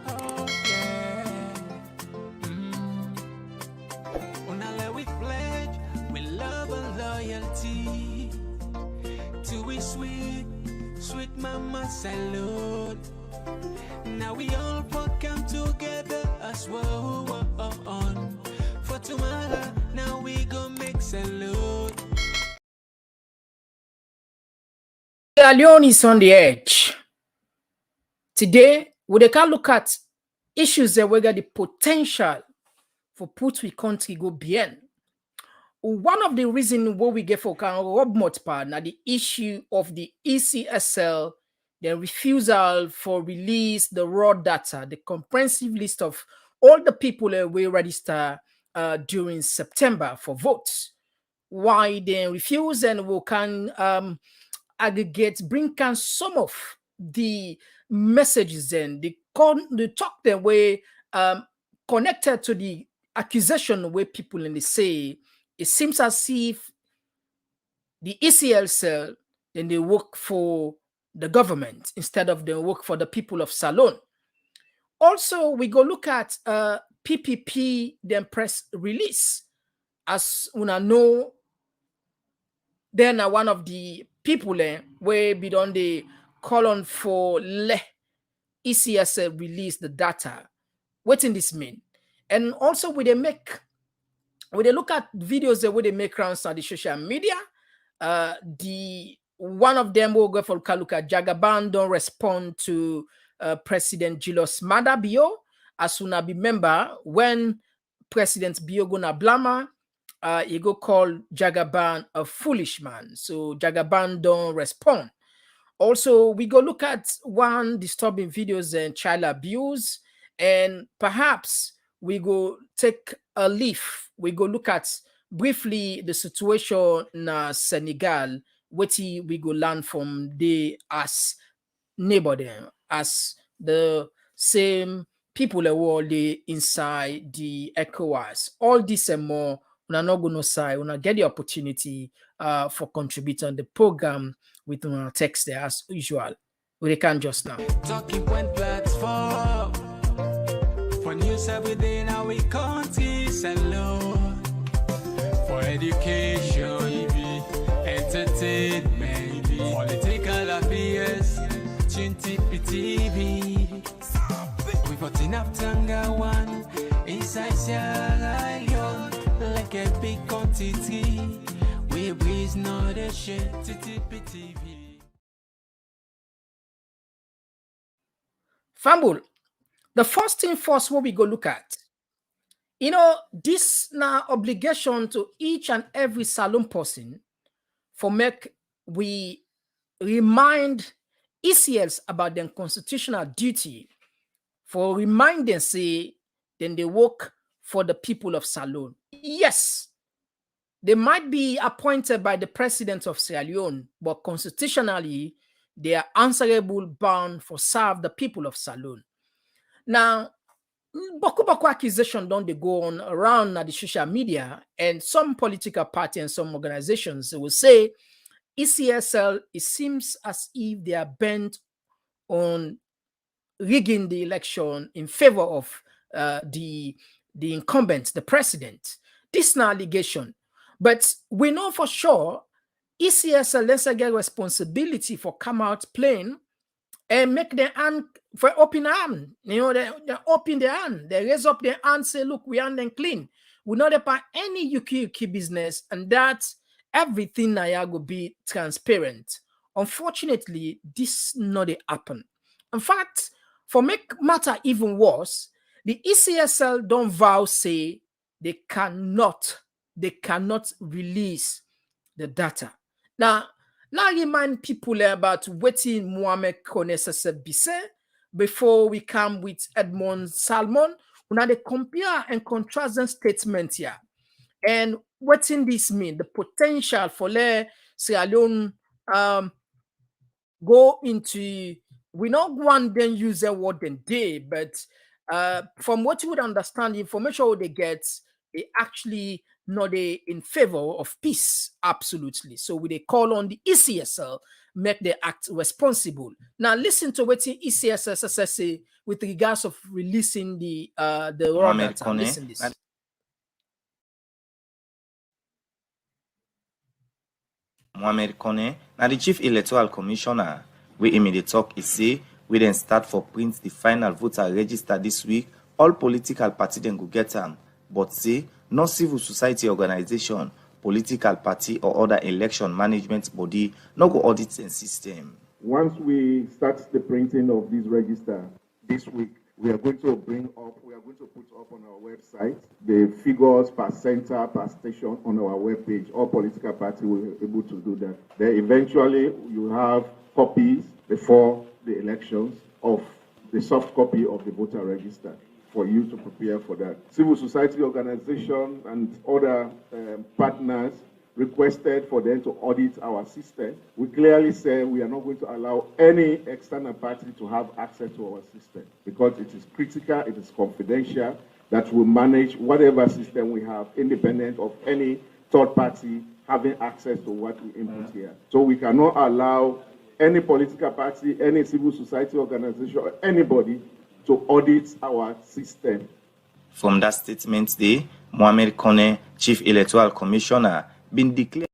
Oh yeah. Unale we pledge with love and loyalty to we sweet, sweet mama salute. Now we all come together as well on. For tomorrow, now we go make salute. Sierra Leone is on the edge. Today, we can look at issues that we got the potential for put we country go beyond. One of the reasons why we get for Rob Motpa now the issue of the Ecsl, the refusal for release the raw data, the comprehensive list of all the people we register during September for votes. Why they refuse and we can aggregate, bring can some of the messages and the talk the way connected to the accusation where people in the say it seems as if the Ecsl cell then they work for the government instead of they work for the people of Salon. Also, we go look at PPP then press release. As una know, then one of the people where be done the call on for le Ecsl release the data. What in this mean? And also when they look at videos where they make rounds on the social media, the one of them will go for look at Jagaban don't respond to President Julius Maada Bio. As soon as remember when President Bio gonna blama, he go call Jagaban a foolish man. So Jagaban don't respond. Also, we go look at one disturbing videos and child abuse, and perhaps we go take a leaf. We go look at briefly the situation in Senegal, what we go learn from the as neighbor them, as the same people that were inside the ECOWAS. All this and more, we're not going to say, we're not get the opportunity for contributing on the program with our text there as usual. We can just now. Talking point platform for news within our country, alone for education, entertainment, political affairs, TV. We got enough Tanga one inside Sierra Leone, like a big quantity. We breeze not a shit, TV. Fambul, the first thing first what we go look at, this now obligation to each and every Salon person for make we remind Ecsls about their constitutional duty, for reminding say then they work for the people of Salon. Yes, they might be appointed by the president of Sierra Leone, but constitutionally they are answerable, bound for serve the people of Salon. Now, Boku accusation don't they go on around the social media, and some political party and some organizations will say Ecsl, it seems as if they are bent on rigging the election in favor of the incumbent, the president. This is an allegation, but we know for sure Ecsl let's get responsibility for come out plain and make their hand for open hand. They open their hand, they raise up their hand, say, look, we hand them clean. We not about any yuki business, and that everything now will be transparent. Unfortunately, this not happen. In fact, for make matter even worse, the Ecsl don't vow say they cannot release the data. Now remind people about waiting Mohamed Koneh Vowed before we come with Edmond Salmon. Now they compare and contrast the statement here. And what in this mean? The potential for Sierra Leone go into, we not want them use the word then day, but from what you would understand, the information they get, they actually nor they in favor of peace. Absolutely. So we they call on the ECSL make the act responsible. Now listen to what the ECSL say with regards of releasing the raw Mohamed data. Listen this. Mohamed Koneh, now the Chief Electoral Commissioner, we immediate talk is say we then start for print the final voter register this week. All political party then go get them, but say no civil society organization, political party or other election management body no go audit the system. Once we start the printing of this register this week, we are going to put up on our website the figures per center, per station on our webpage. All political parties will be able to do that. Then eventually you have copies before the elections of the soft copy of the voter register for you to prepare for that. Civil society organizations and other partners requested for them to audit our system. We clearly say we are not going to allow any external party to have access to our system because it is critical, it is confidential, that will manage whatever system we have independent of any third party having access to what we input here. So we cannot allow any political party, any civil society organization, or anybody to audit our system. From that statement day, Mohamed Koneh, Chief Electoral Commissioner, been declared.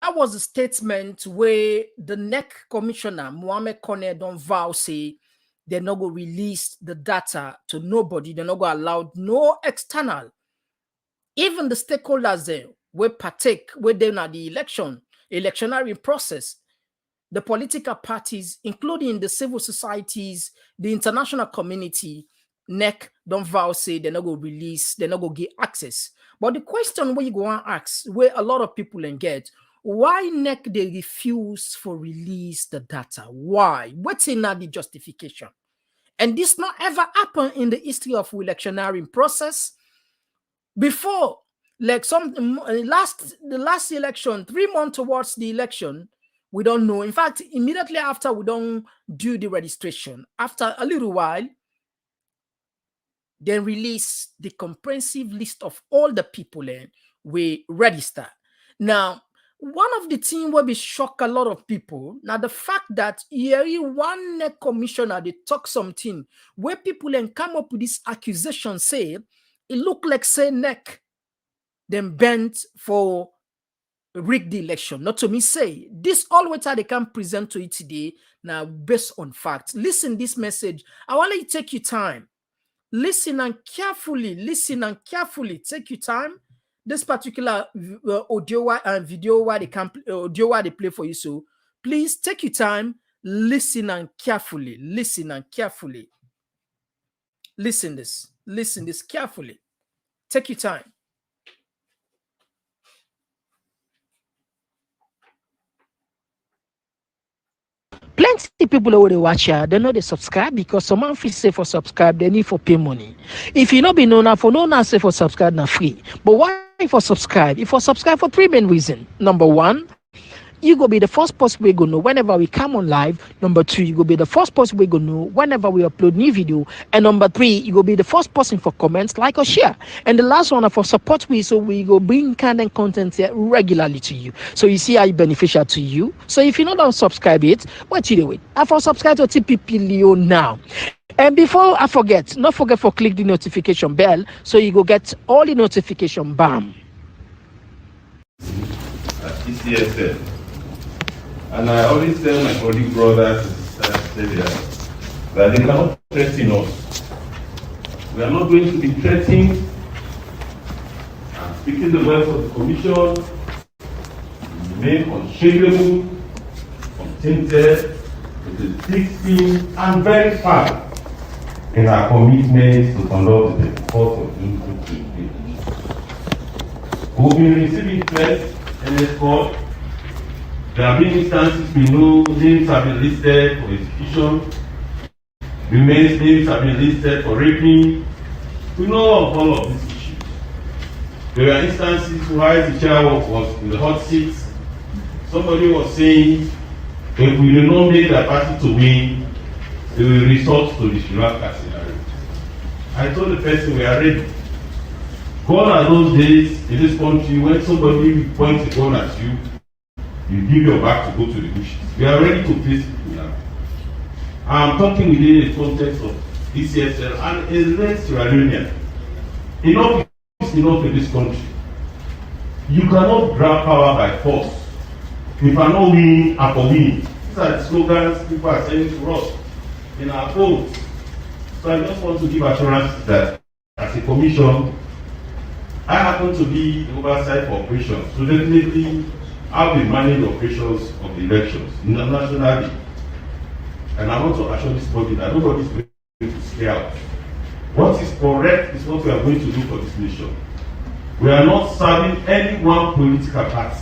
That was a statement where the NEC commissioner, Mohamed Koneh Vowed, say they're not going to release the data to nobody. They're not going to allow no external. Even the stakeholders there will partake within the electionary process. The political parties, including the civil societies, the international community, NEC Vowed say they're not going to release, they're not going to get access. But the question where you go and ask, where a lot of people engage, why NEC they refuse for release the data? Why? What's in that the justification? And this not ever happened in the history of electionary process. Before, like the last election, 3 months towards the election, we don't know. In fact, immediately after we don't do the registration, after a little while, then release the comprehensive list of all the people we register. Now, one of the things will be shock a lot of people. Now, the fact that here one NEC commissioner, they talk something where people then come up with this accusation, say, it look like say NEC then bent for rig the election. Not to me say, this all what they can present to you today, now based on facts. Listen this message. I want you to take your time. Listen and carefully, take your time. This particular audio and video why they can audio why they play for you. So please take your time, listen and carefully. Listen this carefully. Take your time. Plenty people already watch here, they know they subscribe because someone feel say for subscribe, they need for pay money. If you not be known for no say for subscribe na free. But why for subscribe? If for subscribe for 3 main reasons. Number 1, you go be the first person we go know whenever we come on live. Number 2, you go be the first person we go know whenever we upload new video. And number 3, you go be the first person for comments, like or share. And the last one for support we, so we go bring kind of content here regularly to you. So you see how it beneficial to you. So if you don't subscribe it, what you do it? I for subscribe to TPP Leo now. And before I forget, not forget for click the notification bell so you go get all the notification bam. ECSL. And I always tell my colleague brothers and sisters that they cannot threaten us. We are not going to be threatened. I'm speaking the words of the Commission. We remain unshakable, untainted, with a thick skin, and very firm in our commitment to conduct the 4th of June 2023. We've been receiving threats in this court. There have been instances we know names have been listed for execution, names have been listed for raping. We know of all of these issues. There were instances where the chair was in the hot seat. Somebody was saying, if we do not make the party to win, they will resort to the Sri Lanka scenario. I told the person we are ready. Gone are those days in this country when somebody points a gun at you, you give your back to go to the bushes. We are ready to face people now. I'm talking within the context of Ecsl and a less Sierra Leonean. Enough is enough in this country. You cannot grab power by force. If I know win, I for win. These are the slogans people are saying to us in our phones. So I just want to give assurance that as a commission, I happen to be the oversight for operations. So definitely, I'll be managing the operations of the elections nationally. And I want to assure this body that nobody is going to stay out. What is correct is what we are going to do for this nation. We are not serving any one political party.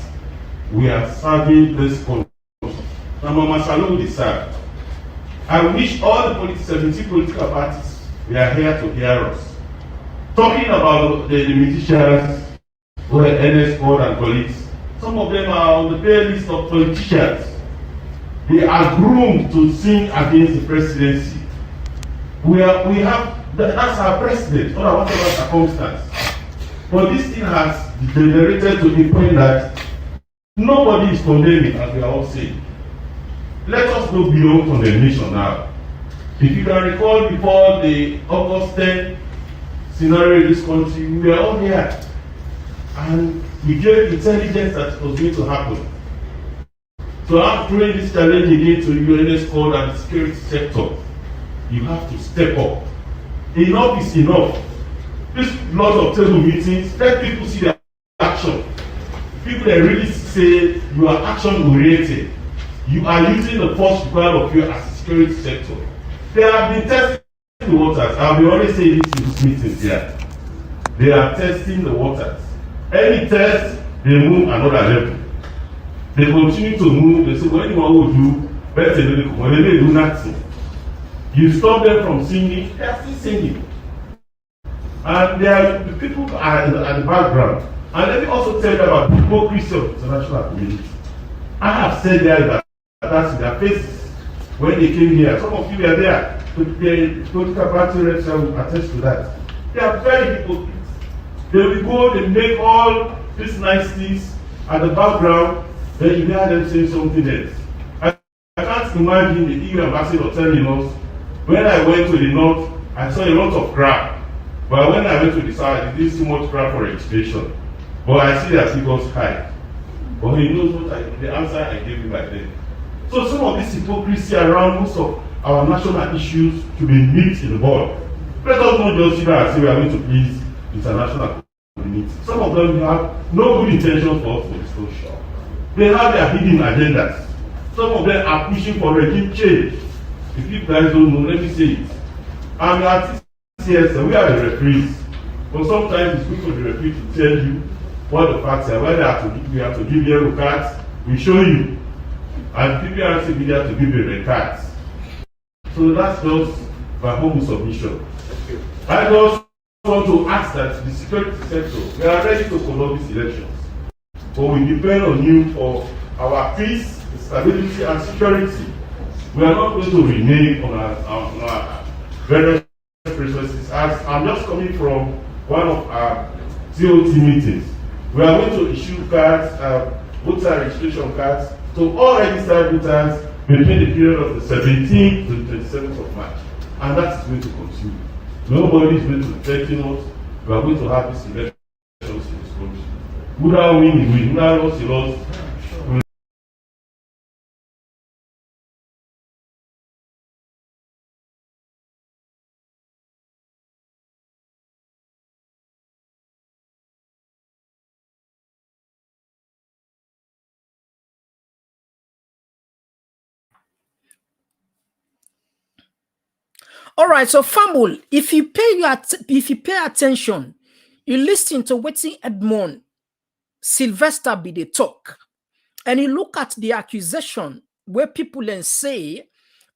We are serving this country. And Mama Salou will serve. I wish all the 17 political parties were here to hear us. Talking about the musicians who are NS4 and colleagues, some of them are on the pay list of politicians. They are groomed to sing against the presidency. That's our president, under whatever circumstance. But this thing has degenerated to the point that nobody is condemning, as we are all saying. Let us go beyond condemnation now. If you can recall before the August 10 scenario in this country, we were all here. And we gave intelligence that it was going to happen. So I'm throwing this challenge again to UNS code and the security sector. You have to step up. Enough is enough. This lot of table meetings, let people see their action. People that really say you are action oriented. You are using the force required of you as a security sector. They have been testing the waters. I'll be always saying this in these meetings here. They are testing the waters. Any test, they move another level. They continue to move. They say, well, anyone will do better than when they do nothing. You stop them from singing, they are still singing. And there are the people at the background. And let me also tell you about the hypocrisy of the international community. I have said that that's in their faces when they came here. Some of you were there. The political party reps will attest to that. They are very hypocrites. They will go, they make all these nice things at the background, then you hear them saying something else. I can't imagine the EU ambassador telling us, when I went to the north, I saw a lot of crap. But when I went to the south, I didn't see much crap for registration. But I see their figures high. But he knows what the answer I gave him back then. So some of this hypocrisy around most of our national issues to be nipped in the bud. Let us not just sit there and say we are going to please international community. Some of them have no good intentions for us for this social. They have their hidden agendas. Some of them are pushing for regime change. If you guys don't know, let me say it. And at TCS, we are the referees. But sometimes it's good for the referee to tell you what the facts are. When we have to give yellow cards, we show you. And PPRC be there to give you red cards. So that's just my humble submission. I just want to ask that the security sector, we are ready to conduct these elections. But we depend on you for our peace, stability, and security. We are not going to renege on our various resources. As I'm just coming from one of our TOT meetings, we are going to issue cards, voter registration cards, to all registered voters between the period of the 17th to the 27th of March. And that is going to continue. Nobody is going to threaten us. We are going to have these elections in this country. Would I win, we win. Would I lose, he lost. All right, so Fambul, if you pay attention, you listen to wetin Edmond Sylvester be dey talk, and you look at the accusation where people then say,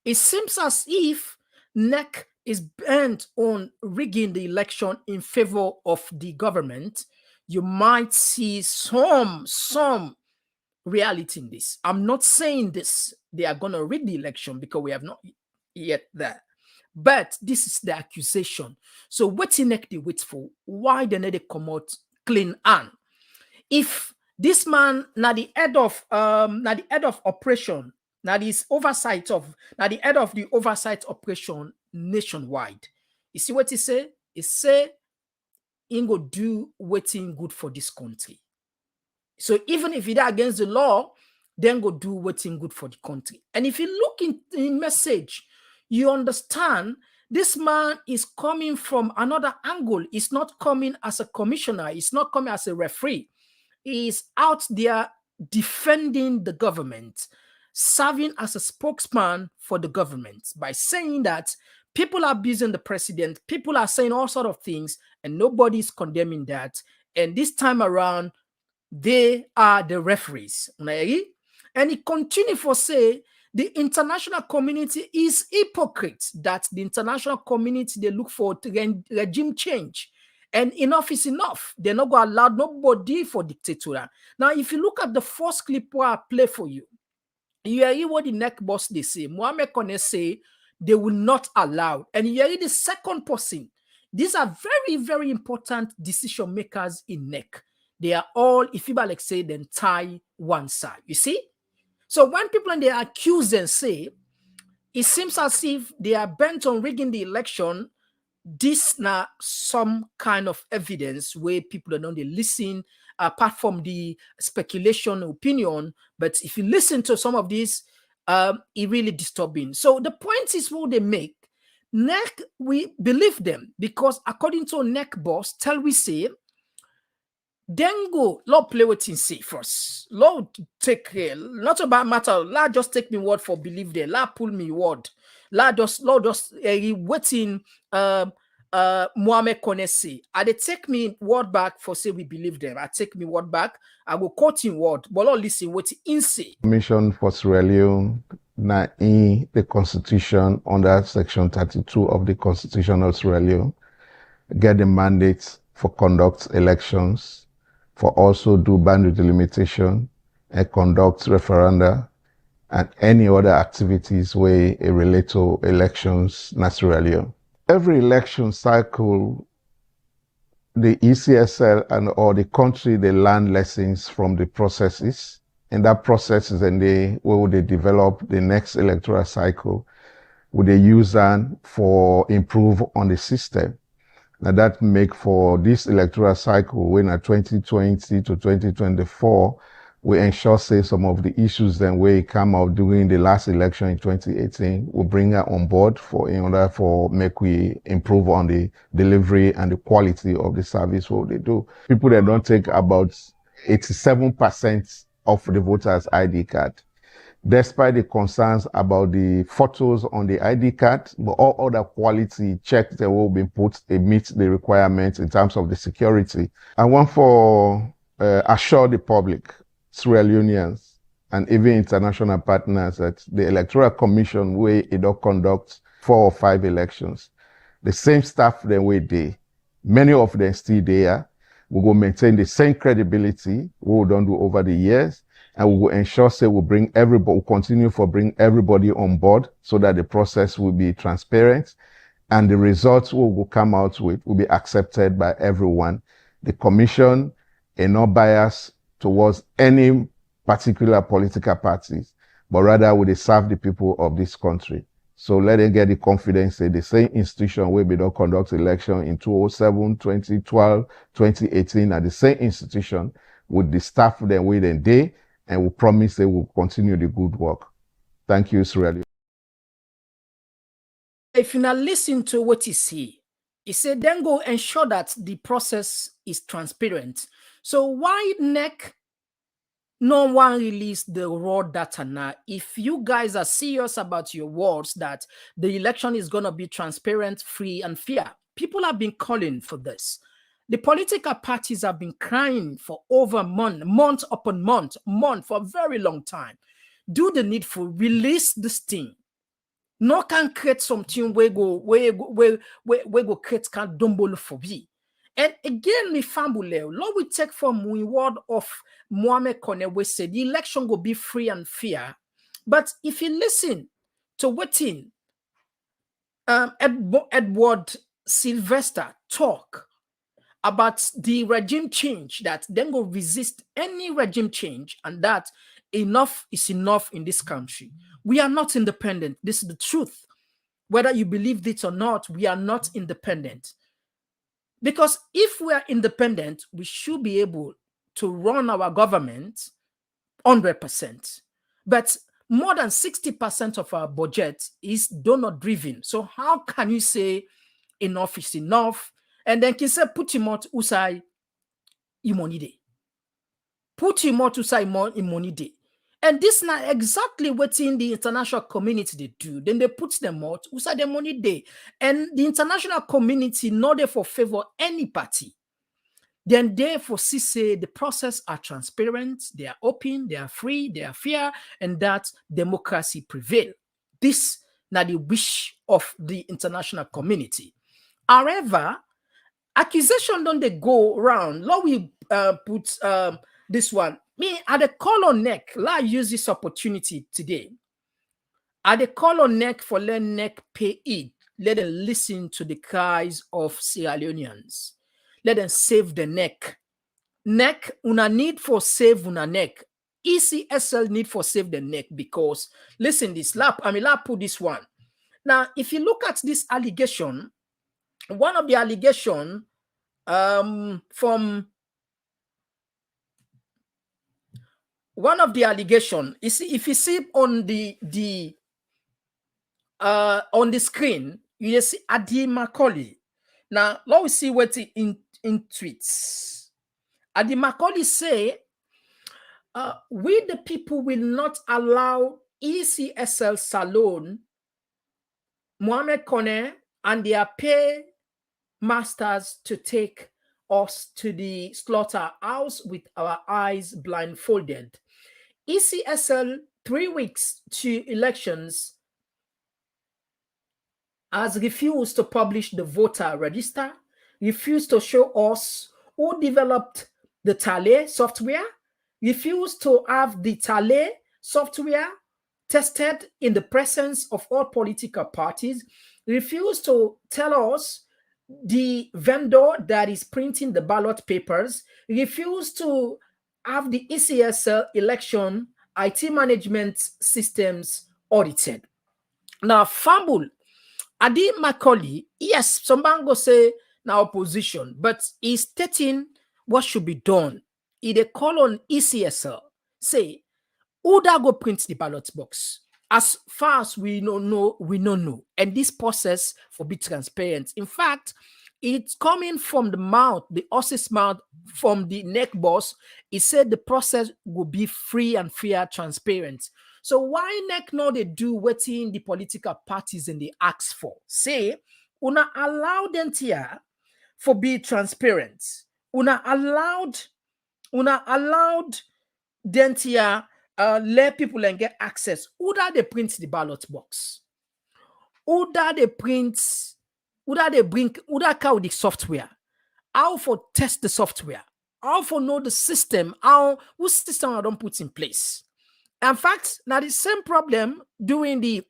it seems as if NEC is bent on rigging the election in favor of the government. You might see some reality in this. I'm not saying this they are gonna rig the election because we have not yet there. But this is the accusation. So what in they wait for? Why they need to come out clean and if this man now the head of operation, now this oversight of now the head of the oversight operation nationwide. You see what he say? He say he go do waiting good for this country. So even if he against the law, then go do waiting good for the country. And if you look in message, you understand this man is coming from another angle. He's not coming as a commissioner. He's not coming as a referee. He's out there defending the government, serving as a spokesman for the government by saying that people are abusing the president. People are saying all sorts of things and nobody's condemning that. And this time around, they are the referees. And he continued for say, the international community is hypocrite, that the international community, they look for regime change. And enough is enough. They're not going to allow nobody for dictator. Now, if you look at the first clip where I play for you, you hear what the neck boss they say. Mohamed Koneh say they will not allow. And you hear the second person. These are very, very important decision makers in NEC. They are all, if you like say, then tie one side. You see? So when people and they accuse and say, it seems as if they are bent on rigging the election. This now some kind of evidence where people don't they listen apart from the speculation opinion. But if you listen to some of these, it really disturbing. So the point is what they make. NEC, we believe them because according to NEC boss, tell we say, then go, Lord play with him say first. Lord take care. Not about matter. Lord just take me word for believe there. Lord pull me word. Lord just waiting Mohamed Koneh say. I they take me word back for say we believe them. I take me word back. I will quote him word. But Lord listen what he say. Commission for Sierra Leone na in the constitution under section 32 of the constitution of Sierra Leone get the mandate for conduct elections, for also do boundary delimitation and conduct referenda and any other activities where relate to elections in Sierra Leone. Every election cycle, the ECSL and or the country, they learn lessons from the processes. And that process is then where they develop the next electoral cycle, would they use that for improve on the system. Now that make for this electoral cycle, when at 2020 to 2024, we ensure say some of the issues then we come out during the last election in 2018, we bring that on board for in order for make we improve on the delivery and the quality of the service what they do. People that don't take about 87% of the voters' ID card. Despite the concerns about the photos on the ID card, but all other quality checks that will be put, it meets the requirements in terms of the security. I want for assure the public, Sierra Leoneans, and even international partners that the Electoral Commission where it don't conduct 4 or 5 elections. The same staff that we did, many of them still there. We will maintain the same credibility we don't do over the years. And we will ensure say we'll bring everybody, we'll continue for bring everybody on board so that the process will be transparent and the results we will come out with will be accepted by everyone. The commission is not biased towards any particular political parties, but rather will serve the people of this country. So let them get the confidence that the same institution where we don't conduct election in 2007, 2012, 2018, and the same institution with the staff then within day, and we promise they will continue the good work. Thank you, Sierra Leone. If you now listen to what he said, then go ensure that the process is transparent. So why NEC no one released the raw data now? If you guys are serious about your words that the election is going to be transparent, free, and fair, people have been calling for this. The political parties have been crying for over month upon month for a very long time. Do the needful, release this thing. No can create something where go create can dumble for me. And again, me fambule, Lord we take from the word of Mohamed Koneh, we say the election will be free and fair. But if you listen to what Edward Sylvester talk about the regime change, that then go resist any regime change, and that enough is enough in this country. We are not independent. This is the truth. Whether you believe it or not, we are not independent. Because if we are independent, we should be able to run our government 100%. But more than 60% of our budget is donor driven. So how can you say enough is enough? And then can say put him out usai money day. Put him out usai money day. And this not exactly what in the international community they do. Then they put them out usai the money day. And the international community not there for favor any party. Then therefore say the process are transparent, they are open, they are free, they are fair, and that democracy prevail. This now the wish of the international community. However, accusation don't they go around. Let we put this one. Me at the call on neck. Let use this opportunity today. At the call on neck for let neck pay it. Let them listen to the cries of Sierra Leoneans. Let them save the neck. Neck, una need for save una neck. Ecsl need for save the neck because, listen this, lap put this one. Now, if you look at this allegation, one of the allegation from one of the allegation, you see, if you see on the screen, you see Adi Macaulay. Now, let us see what he in tweets. Adi Macaulay say, we the people will not allow Ecsl Salon, Mohamed Koneh, and their pay masters to take us to the slaughterhouse with our eyes blindfolded. Ecsl, 3 weeks to elections, has refused to publish the voter register, refused to show us who developed the Tally software, refused to have the Tally software tested in the presence of all political parties, refused to tell us the vendor that is printing the ballot papers, refused to have the Ecsl election IT management systems audited. Now, fumble. Adi Macaulay, yes, some bango say now opposition, but he's stating what should be done. He they call on Ecsl, say, who that go print the ballot box? As far as we don't know. And this process for be transparent. In fact, it's coming from the mouth, the horse's mouth, from the neck boss. He said the process will be free and fair, transparent. So why neck now they do what in the political parties and they ask for? Say, una allow them here for be transparent. Una allowed them here let people and get access. Who that they print the ballot box? Who that they print? Who that they bring? Who that carry the software? How for test the software? How for know the system? How whose system I don't put in place? In fact, now the same problem during the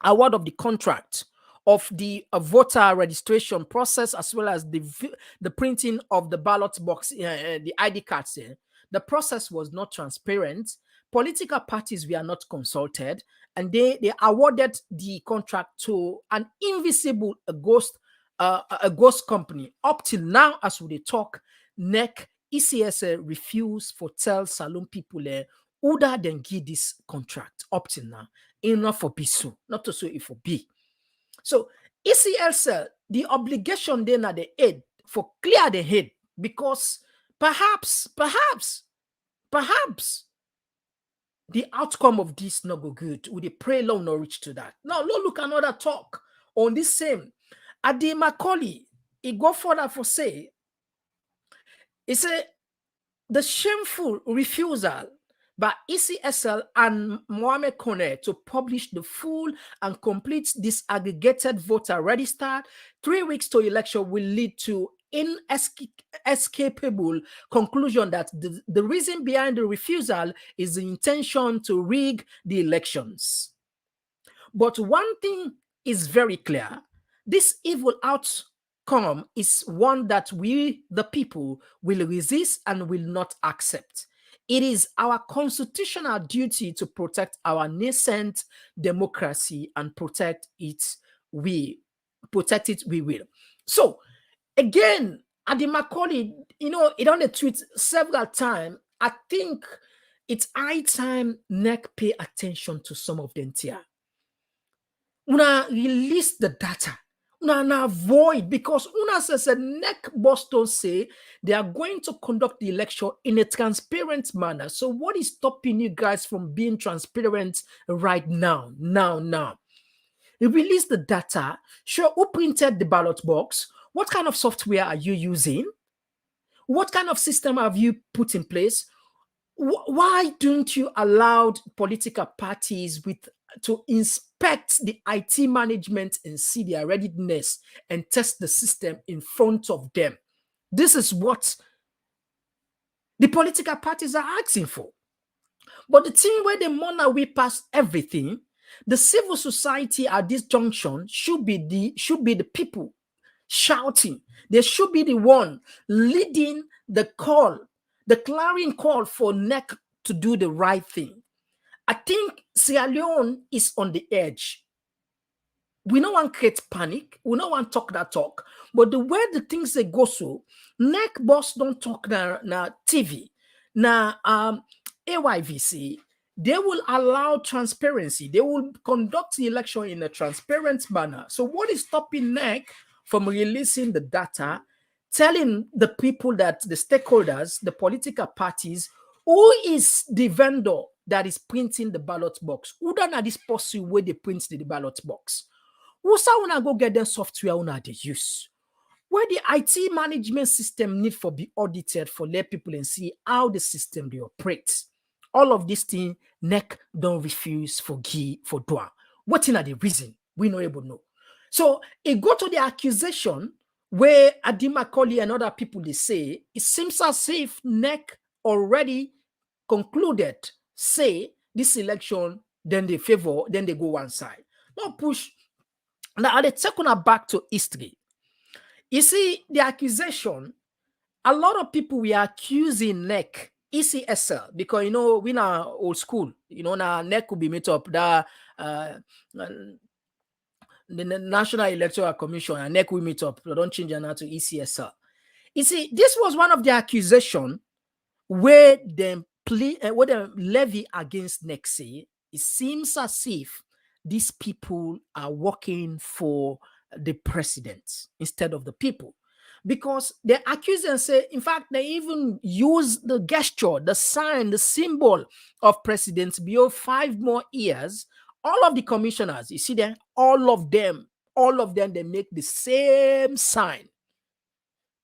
award of the contract of the voter registration process, as well as the printing of the ballot box, the ID cards. The process was not transparent. Political parties were not consulted, and they awarded the contract to an invisible ghost company. Up till now, as we talk, NEC Ecsl refused for tell Salon people who that then give this contract up till now. Enough for be so, not to say it for be. So Ecsl, the obligation then at the head for clear the head, because perhaps the outcome of this not go good. Would they pray long not reach to that? Now, look another talk on this same. Adi Macaulay, he go further for say, he say the shameful refusal by Ecsl and Mohamed Koneh to publish the full and complete disaggregated voter register 3 weeks to election will lead to inescapable conclusion that the reason behind the refusal is the intention to rig the elections. But one thing is very clear, this evil outcome is one that we, the people, will resist and will not accept. It is our constitutional duty to protect our nascent democracy and protect it. We will. So again, Adi Macaulay, it on the tweet several times. I think it's high time NEC pay attention to some of them here. Una release the data. Una avoid, because una says a NEC Boston say they are going to conduct the election in a transparent manner. So what is stopping you guys from being transparent right now? Now. You release the data. Sure, who printed the ballot box? What kind of software are you using? What kind of system have you put in place? Why don't you allow political parties to inspect the IT management and see their readiness and test the system in front of them? This is what the political parties are asking for. But the thing where the money we pass everything, the civil society at this junction should be the people shouting. They should be the one leading the call, the clarion call for NEC to do the right thing. I think Sierra Leone is on the edge. We don't want to create panic. We don't want to talk that talk. But the way the things they go so, NEC boss don't talk na TV, na AYVC. They will allow transparency. They will conduct the election in a transparent manner. So what is stopping NEC from releasing the data, telling the people, that the stakeholders, the political parties, who is the vendor that is printing the ballot box? Who done at this possible way they print the ballot box? Who say wanna go get them software una they use? Where the IT management system need for be audited for let people and see how the system they operate. All of this thing, NEC don't refuse for doa. What in are the reason? We not able to know. So it go to the accusation where Adi Macaulay and other people they say it seems as if NEC already concluded, say this election, then they favor, then they go one side. Now push. Now they take on back to history. You see, the accusation, a lot of people we are accusing NEC, Ecsl, because we na old school, now NEC could be made up that the National Electoral Commission and NEC will meet up. So don't change it now to Ecsl. You see, this was one of the accusations where they levy against NEC say it seems as if these people are working for the president instead of the people. Because the accusers say, in fact, they even use the gesture, the sign, the symbol of President Bio 5 more years. All of the commissioners, you see them, all of them, they make the same sign.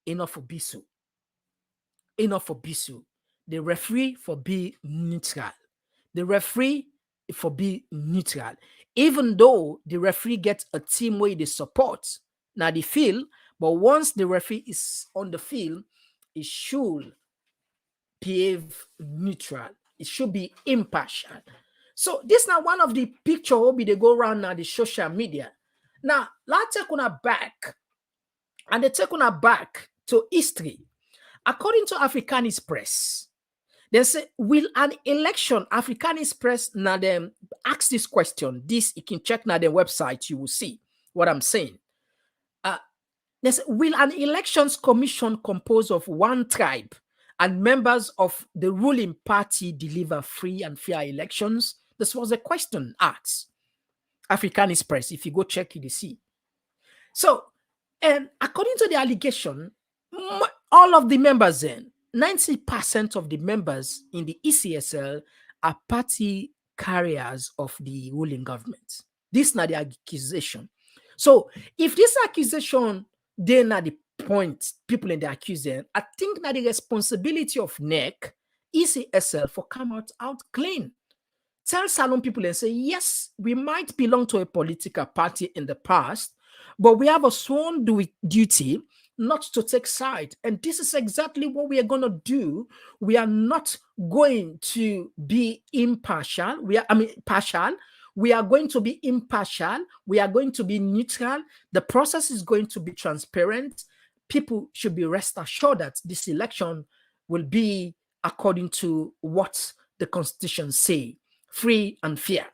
Enough for Bisu. The referee for be neutral. Even though the referee gets a team where they support now the field, but once the referee is on the field, it should behave neutral. It should be impartial. So this now one of the picture will be they go around now the social media. Now let's take on a back, and they take on a back to history. According to Africanist Press, they say, will an election, Africanist Press, now them ask this question. This, you can check now their website, you will see what I'm saying. They say, will an elections commission composed of one tribe and members of the ruling party deliver free and fair elections? This was a question asked. Africanist Press, if you go check it, you see. So, and according to the allegation, all of the members then, 90% of the members in the Ecsl are party carriers of the ruling government. This is not the accusation. So if this accusation, they're not the point, people in the accusation, I think that the responsibility of NEC, Ecsl, for come out clean. Tell Salon people and say, yes, we might belong to a political party in the past, but we have a sworn duty not to take side. And this is exactly what we are going to do. We are not going to be impartial. Partial. We are going to be impartial. We are going to be neutral. The process is going to be transparent. People should be rest assured that this election will be according to what the Constitution say, free and fair.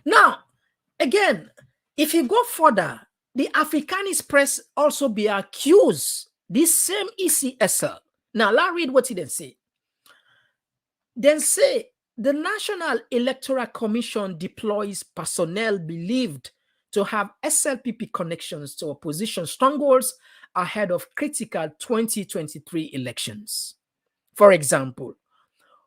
Now, again, if you go further, the Africanist press also be accused, this same Ecsl. Now, let's read what they say. Then say, the National Electoral Commission deploys personnel believed to have SLPP connections to opposition strongholds ahead of critical 2023 elections. For example,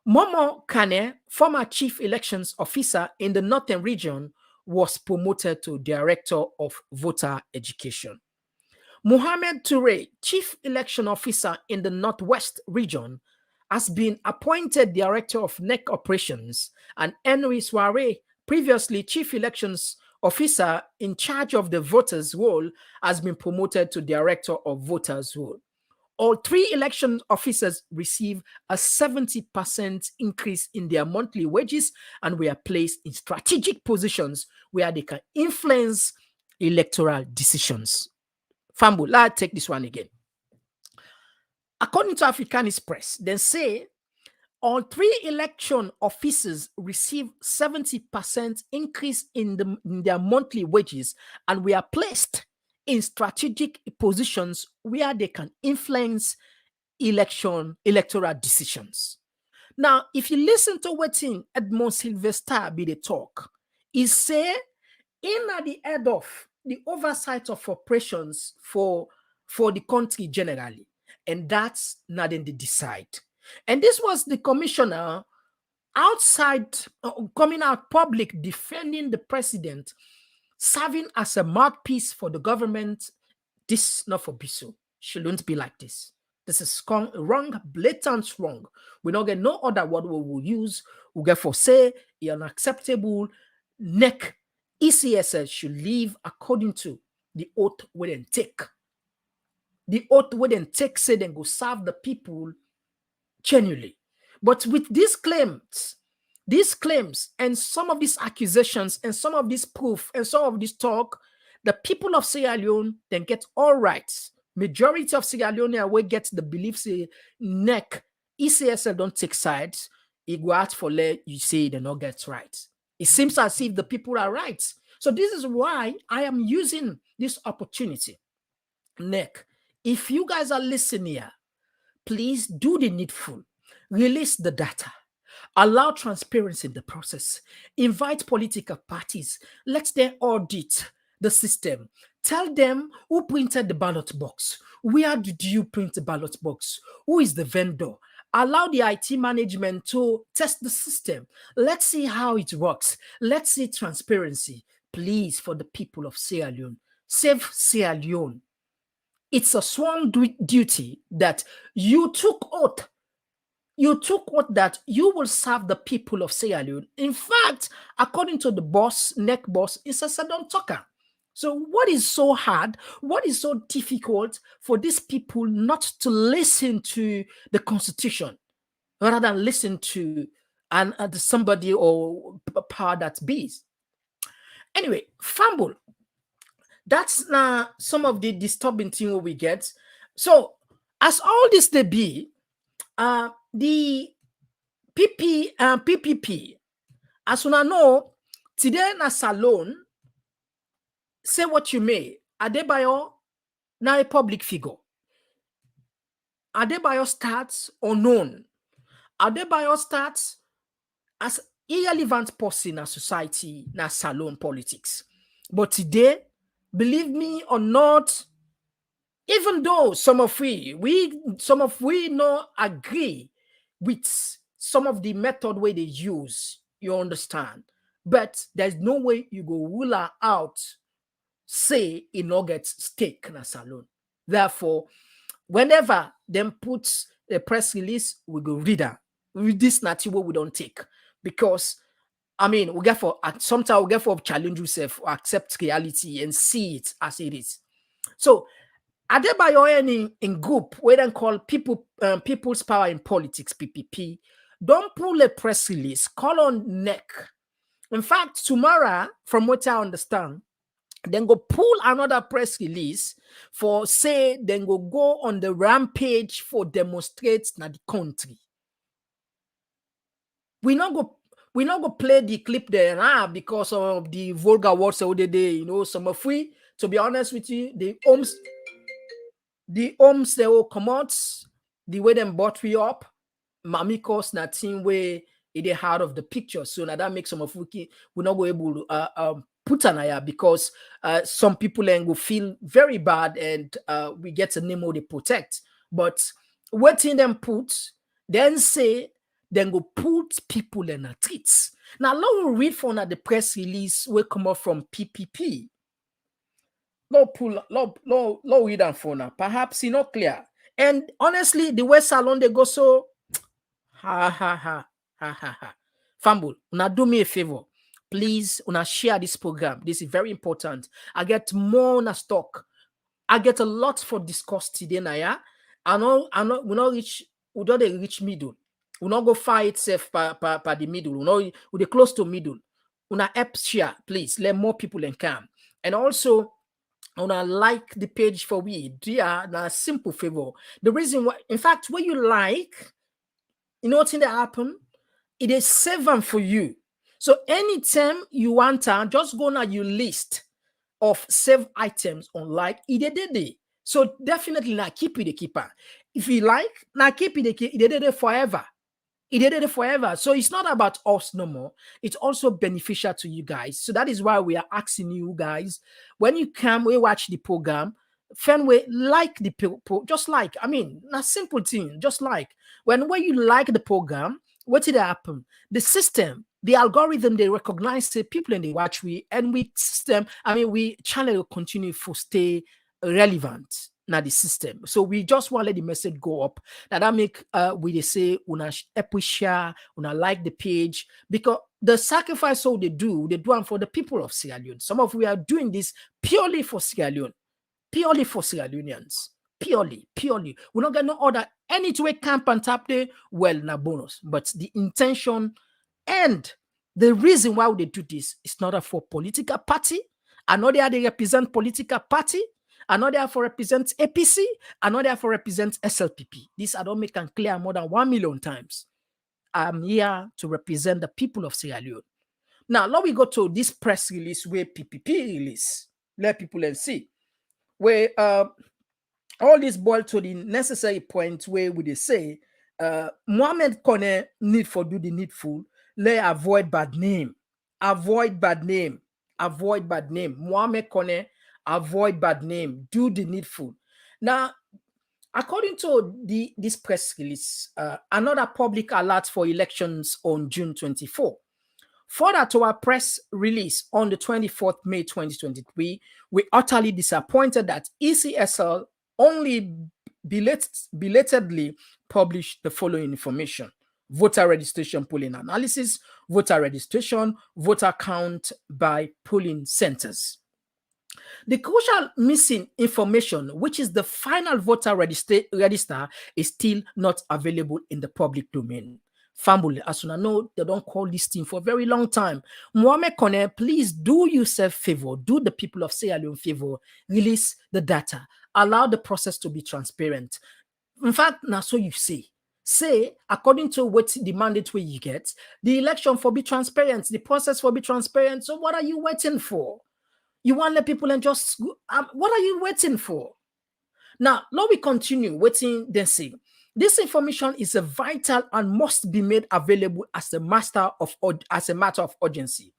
Mohamed Koneh, former chief elections officer in the Northern region, was promoted to director of voter education. Mohamed Toure, chief election officer in the Northwest region, has been appointed director of NEC operations, and Henry Soiree, previously chief elections officer in charge of the voters role, has been promoted to director of voters role. All three election officers receive a 70% increase in their monthly wages and were placed in strategic positions where they can influence electoral decisions. Fambu, let's take this one again. According to Africanist press, they say all three election officers receive 70% increase in their monthly wages and were placed in strategic positions where they can influence electoral decisions. Now, if you listen to what Edmond Sylvester be the talk, he say in at the head of the oversight of operations for the country generally, and that's not in the decide. And this was the commissioner outside, coming out public, defending the president, serving as a mouthpiece for the government. This not for Bissau. Shouldn't be like this. This is wrong, blatant wrong. We don't get no other word we will use. We get for say unacceptable. NEC Ecsl should live according to the oath we then take. The oath we then take say then go serve the people genuinely. But with these claims and some of these accusations and some of this proof and some of this talk, the people of Sierra Leone then get all rights. Majority of Sierra Leone will get the belief say NEC Ecsl don't take sides. It go out for let you say they not get right. It seems as if the people are right. So this is why I am using this opportunity. NEC, if you guys are listening here, please do the needful. Release the data. Allow transparency in the process. Invite political parties. Let them audit the system. Tell them who printed the ballot box. Where did you print the ballot box? Who is the vendor? Allow the IT management to test the system. Let's see how it works. Let's see transparency. Please, for the people of Sierra Leone, save Sierra Leone. It's a sworn duty that you took oath. You took oath that you will serve the people of Sierra Leone. In fact, according to the boss, NEC boss, it's a Sadon talker. So what is so hard? What is so difficult for these people not to listen to the Constitution rather than listen to somebody or power that be? Anyway, fumble. That's now some of the disturbing thing we get. So as all this they be, the PPP, as we know, today na salon, say what you may, Adebayo now a public figure. Adebayo starts unknown. Adebayo starts as irrelevant person in a society, na salon politics. But today, believe me or not, even though some of we not agree with some of the method way they use, you understand. But there's no way you go rule her out, say it not get stake in a salon. Therefore, whenever them put a press release, we go read her. With this native we don't take. Because I mean, we get for sometimes we get for challenge yourself, accept reality and see it as it is. So Adebayo in group, we then call People's Power in Politics, PPP, don't pull a press release, call on NEC In fact, tomorrow, from what I understand, then go pull another press release for say, then go on the rampage for demonstrate na the country. We not go play the clip there because of the vulgar words of the day. Some of we, to be honest with you, the homes they will come out, the way them bought we up, mamikos na team way they out of the picture. So now that makes some of we not go able to put an eye because some people then will feel very bad and we get a name they protect. But waiting them put, then say, then go put people in a treats. Now, let me read from the press release will come up from PPP. Low read and for now. Perhaps it's not clear. And honestly, the way salon they go so ha. Fumble, una do me a favor. Please, una share this program. This is very important. I get more on a stock. I get a lot for discuss today, Naya. I know we not reach middle. We not go far itself by the middle. We close to middle. Una help share, please. Let more people come. And also, una like the page for we. Dear, na simple favor. The reason why, in fact, when you like, you know what's in the happen? It is saving for you. So anytime you want to, just go on your list of save items on like it. So definitely now keep it a keeper. If you like, now keep it it forever. It did it forever. So it's not about us no more. It's also beneficial to you guys. So that is why we are asking you guys, when you come, we watch the program, Fenway, like the just like, I mean, a simple thing, just like when you like the program, what did happen? The system, the algorithm, they recognize the people and they watch we channel continue to stay relevant. Now the system. So we just want to let the message go up. Now that make we say una share, una like the page, because the sacrifice all they do them for the people of Sierra Leone. Some of we are doing this purely for Sierra Leone, purely for Sierra Leoneans. Purely. We're not gonna order any to a camp and tap there. Well, na bonus. But the intention and the reason why they do this is not for political party. Another they represent political party. Another for represent APC, another for represent SLPP. This I don't make it clear more than 1 million times. I'm here to represent the people of Sierra Leone. Now, let me go to this press release where PPP release. Let people and see. Where all this boil to the necessary point where we say Mohamed Koneh need for do the needful. Let avoid bad name. Avoid bad name. Mohamed Koneh, avoid bad name, do the needful. Now, according to this press release, another public alert for elections on June 24. Further to our press release on the 24th May 2023, we utterly disappointed that Ecsl only belatedly published the following information: voter registration polling analysis, voter registration, voter count by polling centers. The crucial missing information, which is the final voter register, is still not available in the public domain. Family, as you know, they don't call this thing for a very long time. Mohamed Koneh, please do yourself favor, do the people of Sierra Leone favor, release the data, allow the process to be transparent. In fact, now so you say, according to what the mandate where you get, the election for be transparent, the process for be transparent. So what are you waiting for? You want to let people and just, what are you waiting for? Now, let me continue waiting, then see. This information is a vital and must be made available as a matter of urgency.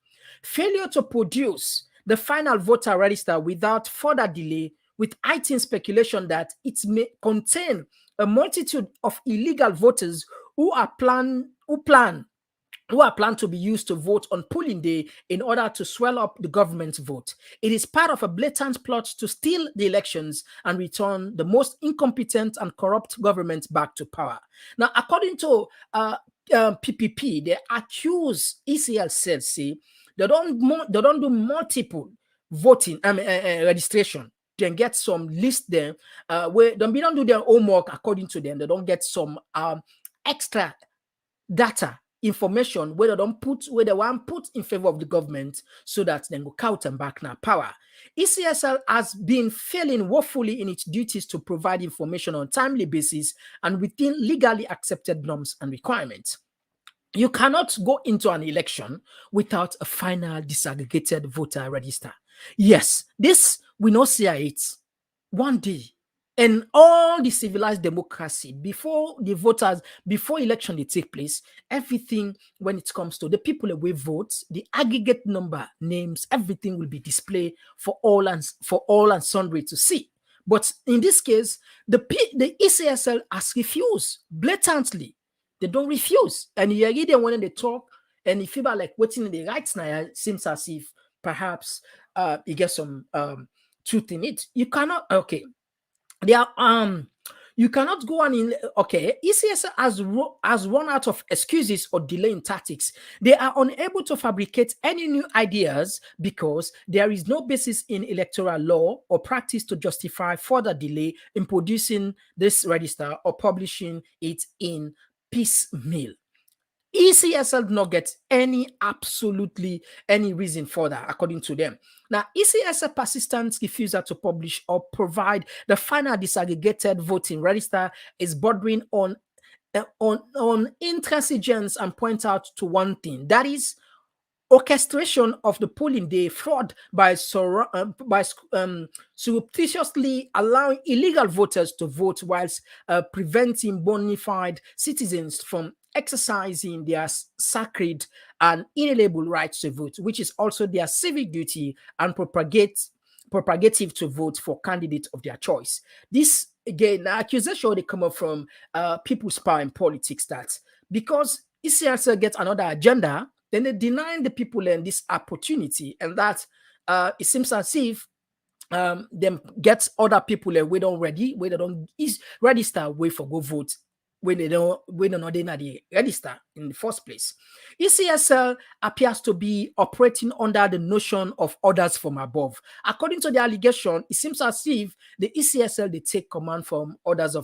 Failure to produce the final voter register without further delay, with heightened speculation that it may contain a multitude of illegal voters who plan to be used to vote on polling day in order to swell up the government's vote. It is part of a blatant plot to steal the elections and return the most incompetent and corrupt government back to power. Now, according to PPP, they accuse Ecsl say they don't do multiple voting registration. Then get some list there where they don't do their homework according to them. They don't get some extra data information where they want put in favor of the government so that then go count and back now power. ECSL has been failing woefully in its duties to provide information on a timely basis and within legally accepted norms and requirements. You cannot go into an election without a final disaggregated voter register. Yes, this we not see it one day. And all the civilized democracy, before election they take place, everything when it comes to the people away votes, the aggregate number, names, everything will be displayed for all and sundry to see. But in this case, the ECSL has refused blatantly. They don't refuse. And you hear them when they talk, and if people are like waiting in the rights now, it seems as if perhaps you get some truth in it. You cannot, okay. They are you cannot go on in ECS has run out of excuses or delaying tactics. They are unable to fabricate any new ideas because there is no basis in electoral law or practice to justify further delay in producing this register or publishing it in piecemeal. ECSL do not get absolutely any reason for that, according to them. Now, ECSL persistent refusal to publish or provide the final disaggregated voting register is bordering on intransigence and point out to one thing, that is orchestration of the polling day fraud by surreptitiously allowing illegal voters to vote whilst preventing bona fide citizens from exercising their sacred and inalienable rights to vote, which is also their civic duty and propagative to vote for candidates of their choice. This, again, the accusation they come up from people's power in politics that because ECSL gets another agenda, then they deny the people this opportunity, and that it seems as if them get other people we don't register way for go vote when they don't the register in the first place. ECSL appears to be operating under the notion of orders from above. According to the allegation, it seems as if the ECSL they take command from orders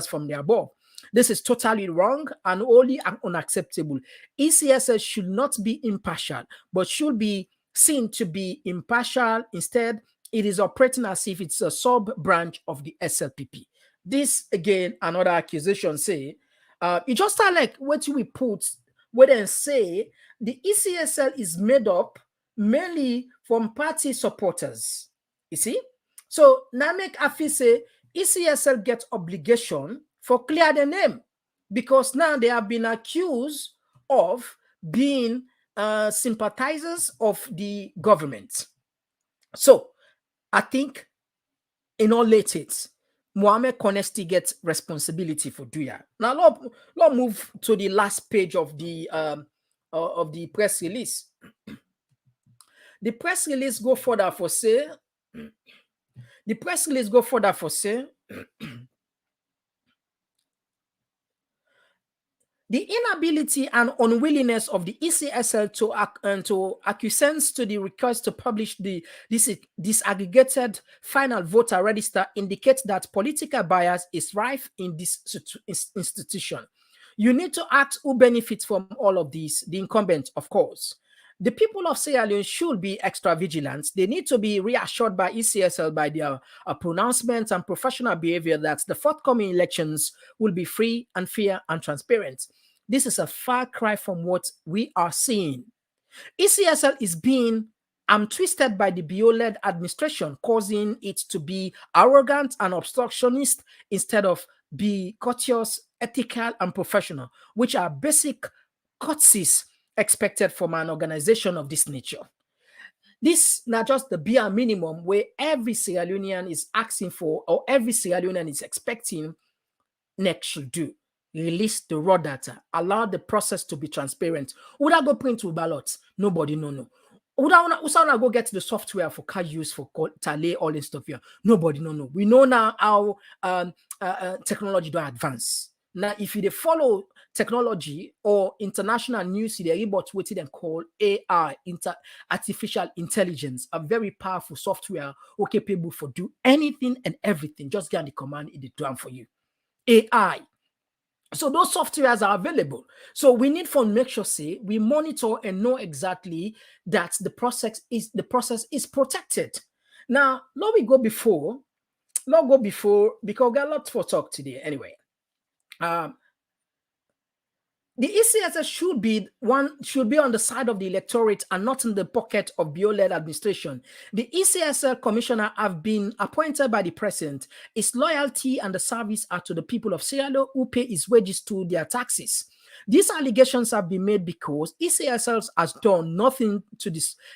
from the above. This is totally wrong and wholly unacceptable. ECSL should not be impartial, but should be seen to be impartial. Instead, it is operating as if it's a sub-branch of the SLPP. This, again, another accusation say, it just sounds like what we put, where they say the ECSL is made up mainly from party supporters. You see? So, Namek Afi say ECSL gets obligation for clear the name because now they have been accused of being sympathizers of the government. So, I think in all latest, Mohamed Koneh still gets responsibility for doing that. Now, let's move to the last page of the press release. The press release go further for say. The press release go further for say. The inability and unwillingness of the ECSL to acquiesce to the request to publish this disaggregated final voter register indicates that political bias is rife in this institution. You need to ask who benefits from all of this, the incumbent, of course. The people of Sierra Leone should be extra vigilant. They need to be reassured by ECSL by their pronouncements and professional behavior that the forthcoming elections will be free and fair and transparent. This is a far cry from what we are seeing. ECSL is being twisted by the BO-led administration, causing it to be arrogant and obstructionist instead of be courteous, ethical, and professional, which are basic courtesies expected from an organization of this nature. This not just the bare minimum where every Sierra Leonean is asking for or every Sierra Leonean is expecting NEC should do. Release the raw data, allow the process to be transparent. Would I go print with ballots? Nobody no. Would I go get the software for car use for tally all this stuff here? Nobody no. We know now how technology do advance. Now, if you follow technology or international news, they about what they call AI, artificial intelligence, a very powerful software capable for do anything and everything. Just get the command, it do for you. AI. So those softwares are available. So we need to make sure, say, we monitor and know exactly that the process is protected. Now, let me go before, because we got a lot for talk today. Anyway, the ECSS should be on the side of the electorate and not in the pocket of bio-led administration. The ECSL commissioner have been appointed by the president. His loyalty and the service are to the people of Sierra Leone who pay his wages to their taxes. These allegations have been made because ECSL has done nothing to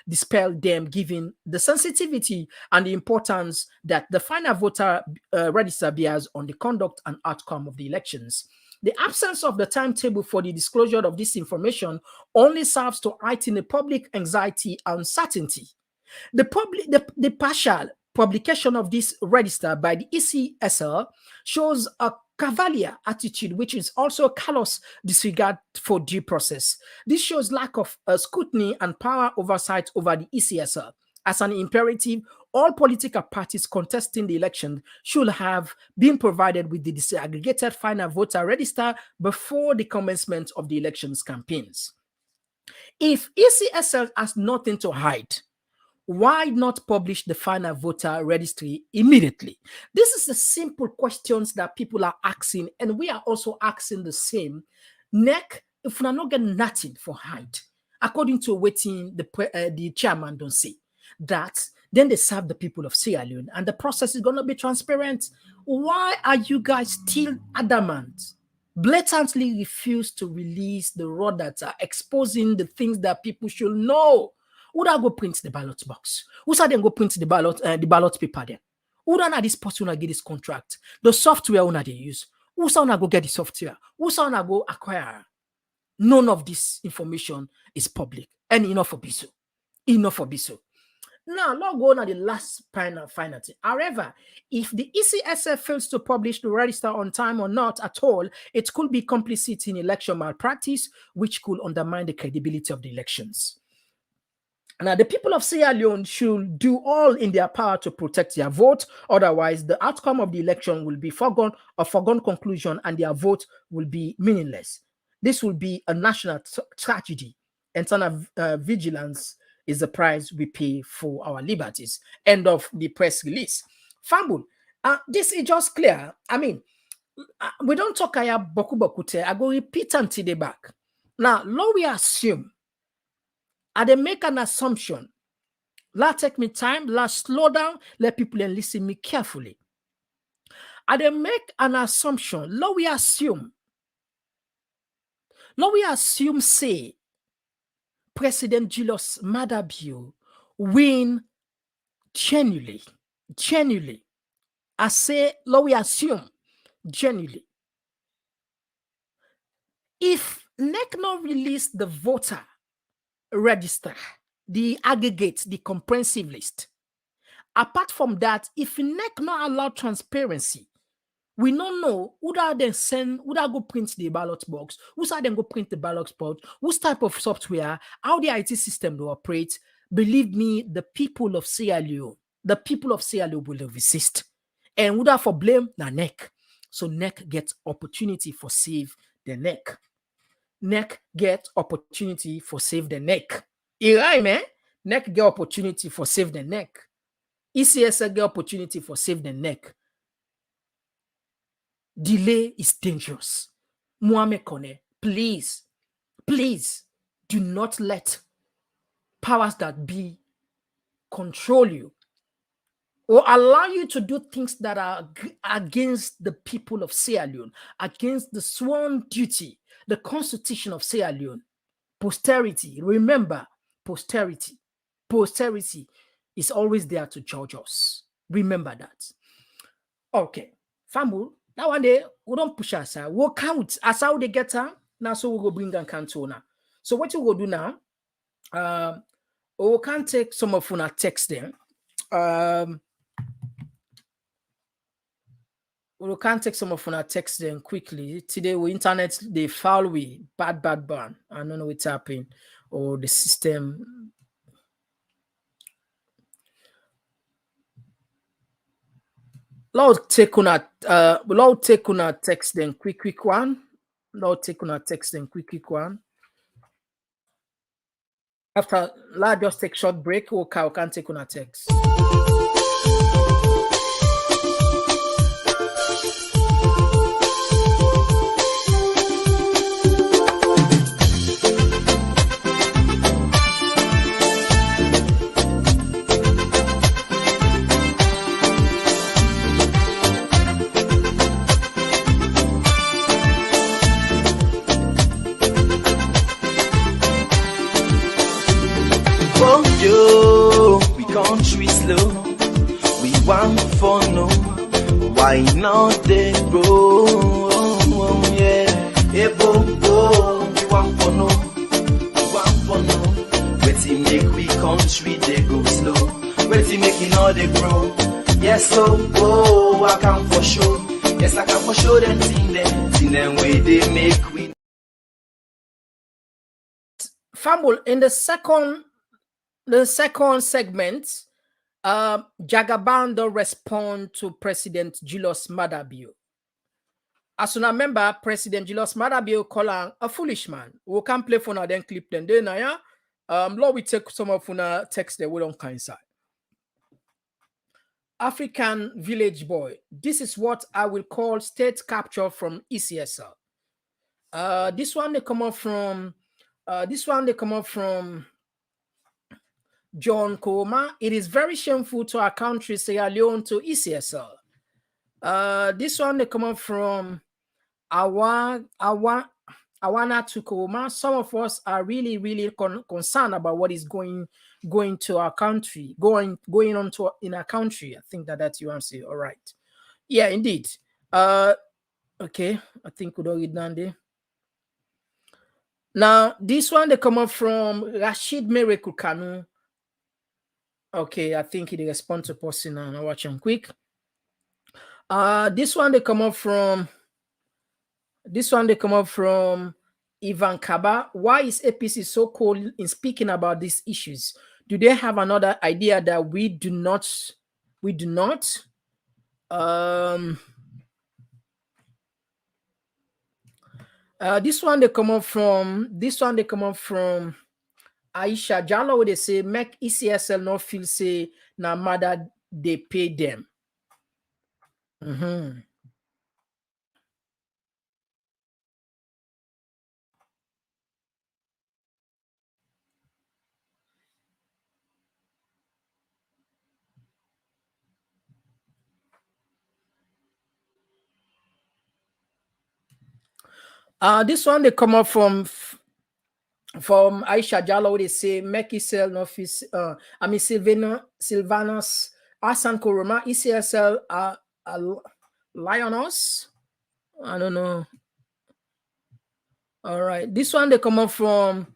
dispel them, given the sensitivity and the importance that the final voter register bears on the conduct and outcome of the elections. The absence of the timetable for the disclosure of this information only serves to heighten the public anxiety and uncertainty. The partial publication of this register by the ECSL shows a cavalier attitude, which is also callous disregard for due process. This shows lack of scrutiny and power oversight over the ECSL. As an imperative, all political parties contesting the election should have been provided with the disaggregated final voter register before the commencement of the elections campaigns. If ECSL has nothing to hide, why not publish the final voter registry immediately? This is the simple questions that people are asking, and we are also asking the same. Neck, if we are not getting nothing for hide, according to waiting the chairman don't say that, then they serve the people of Sierra Leone, and the process is going to be transparent. Why are you guys still adamant, blatantly refuse to release the raw data, exposing the things that people should know? Who da go print the ballot box? Who said then go print the ballot paper then? Who da na this person get this contract? The software una they use. Who sa una go get the software? Who sa una go acquire? None of this information is public. And enough for Biso. Enough for Biso. Now, let's go on the last final thing. However, if the ECSF fails to publish the register on time or not at all, it could be complicit in election malpractice, which could undermine the credibility of the elections. Now, the people of Sierra Leone should do all in their power to protect their vote. Otherwise, the outcome of the election will be foregone conclusion, and their vote will be meaningless. This will be a national tragedy. Internal vigilance is the price we pay for our liberties. End of the press release. Fambul, this is just clear. I mean, we don't talk about boku bokute. I go repeat until the back. Now, lo we assume, I they make an assumption. Let take me time, let slow down, let people listen me carefully. I they make an assumption. Lo we assume, say, President Julius Maada Bio win genuinely. I say, we assume genuinely. If NEC not release the voter register, the aggregate, the comprehensive list, apart from that, if NEC not allow transparency, we don't know who that then send, who that go print the ballot box, who that then go print the ballot box, whose type of software, how the IT system will operate. Believe me, the people of Sierra Leone will resist. And who that for blame? Na NEC. So NEC gets opportunity for save the NEC. NEC get opportunity for save the NEC. Right, man? NEC get opportunity for save the NEC. ECSL get opportunity for save the NEC. Delay is dangerous. Mohamed Koneh, please do not let powers that be control you or allow you to do things that are against the people of Sierra Leone, against the sworn duty, the constitution of Sierra Leone. Posterity, remember, posterity is always there to judge us. Remember that. Okay, Fambu, that one day we don't push us. We'll count as how they get her. Now, so we'll go bring and count now. So what you will do now? We can take some of our text there. We can take some of our text then quickly. Today, we internet they foul we bad. I don't know what's happening or the system. Lord take on a text then quick one. Now take on a text and quick one. After, let's just take short break. Okay, we can take on a text. We country slow, we want for no, why not they grow? Yeah, hey, bo, we want for no, wait till make we country they go slow, wait till making all they grow. Yes, so I can for sure, yes I can for sure them thing them way they make we. Fumble in the second segment, Jagaban don't respond to President Julius Maada Bio. As you remember, President Julius Maada Bio call him a foolish man. We can play for now, then clip them. Then, Lord, we take some of our text that we don't kind side. African village boy. This is what I will call state capture from ECSL. This one they come up from. John Koma. It is very shameful to our country, Sierra Leone, to ECSL. This one they come up from Awana to Koma. Some of us are really concerned about what is going to our country, going on to in our country. I think that's you want to say. All right. Yeah, indeed. Okay. I think we don't read down there. Now, this one they come up from Rashid Miracle Kanu. Okay, I think he respond to person and I watch him quick. This one they come up from Ivan Kaba. Why is APC so cold in speaking about these issues? Do they have another idea that we do not? This one they come up from Aisha Jallo, they say make ECSL not feel say na mother they pay them. This one they come up from Aisha Jallo, they say make ECSL no feel. Sylvanus Asan Koroma ECSL Lioness. I don't know. All right, this one they come up from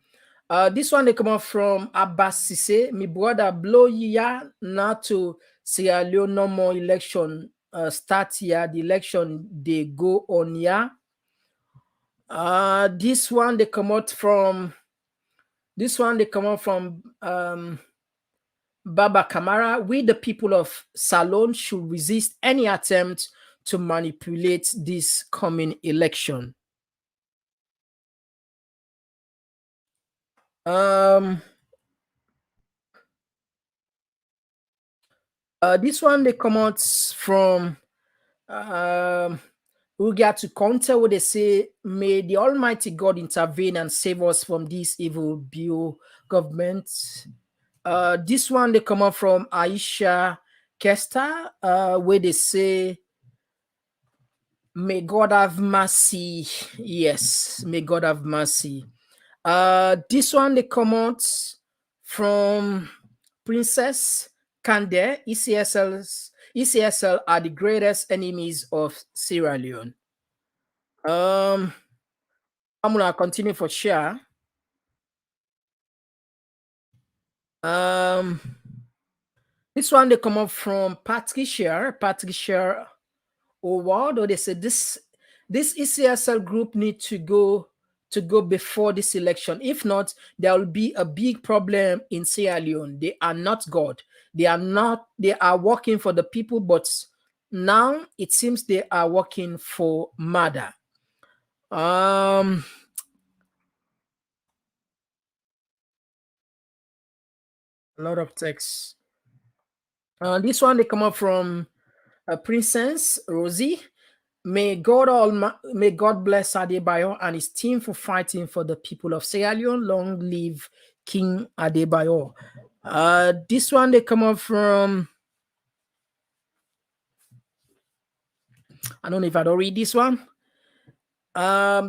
Abbas Sise. My brother blow ya not to Sierra Leone no more election start here. The election they go on ya. This one they come out from Baba Kamara. We the people of Salon should resist any attempt to manipulate this coming election. This one they come out from we get to counter what they say, may the Almighty God intervene and save us from this evil bio government. This one they come up from Aisha Kester, where they say, may God have mercy. Yes, may God have mercy. This one they come out from Princess Kande. ECSL are the greatest enemies of Sierra Leone. I'm gonna continue for sure. This one they come up from Patricia Howard, or they say this ECSL group need to go before this election. If not, there will be a big problem in Sierra Leone. They are not God. They are working for the people, but now it seems they are working for Maada. A lot of text. This one they come up from Princess Rosie. May God bless Adebayo and his team for fighting for the people of Sierra Leone. Long live King Adebayo. This one they come up from. I don't know if I don't read this one.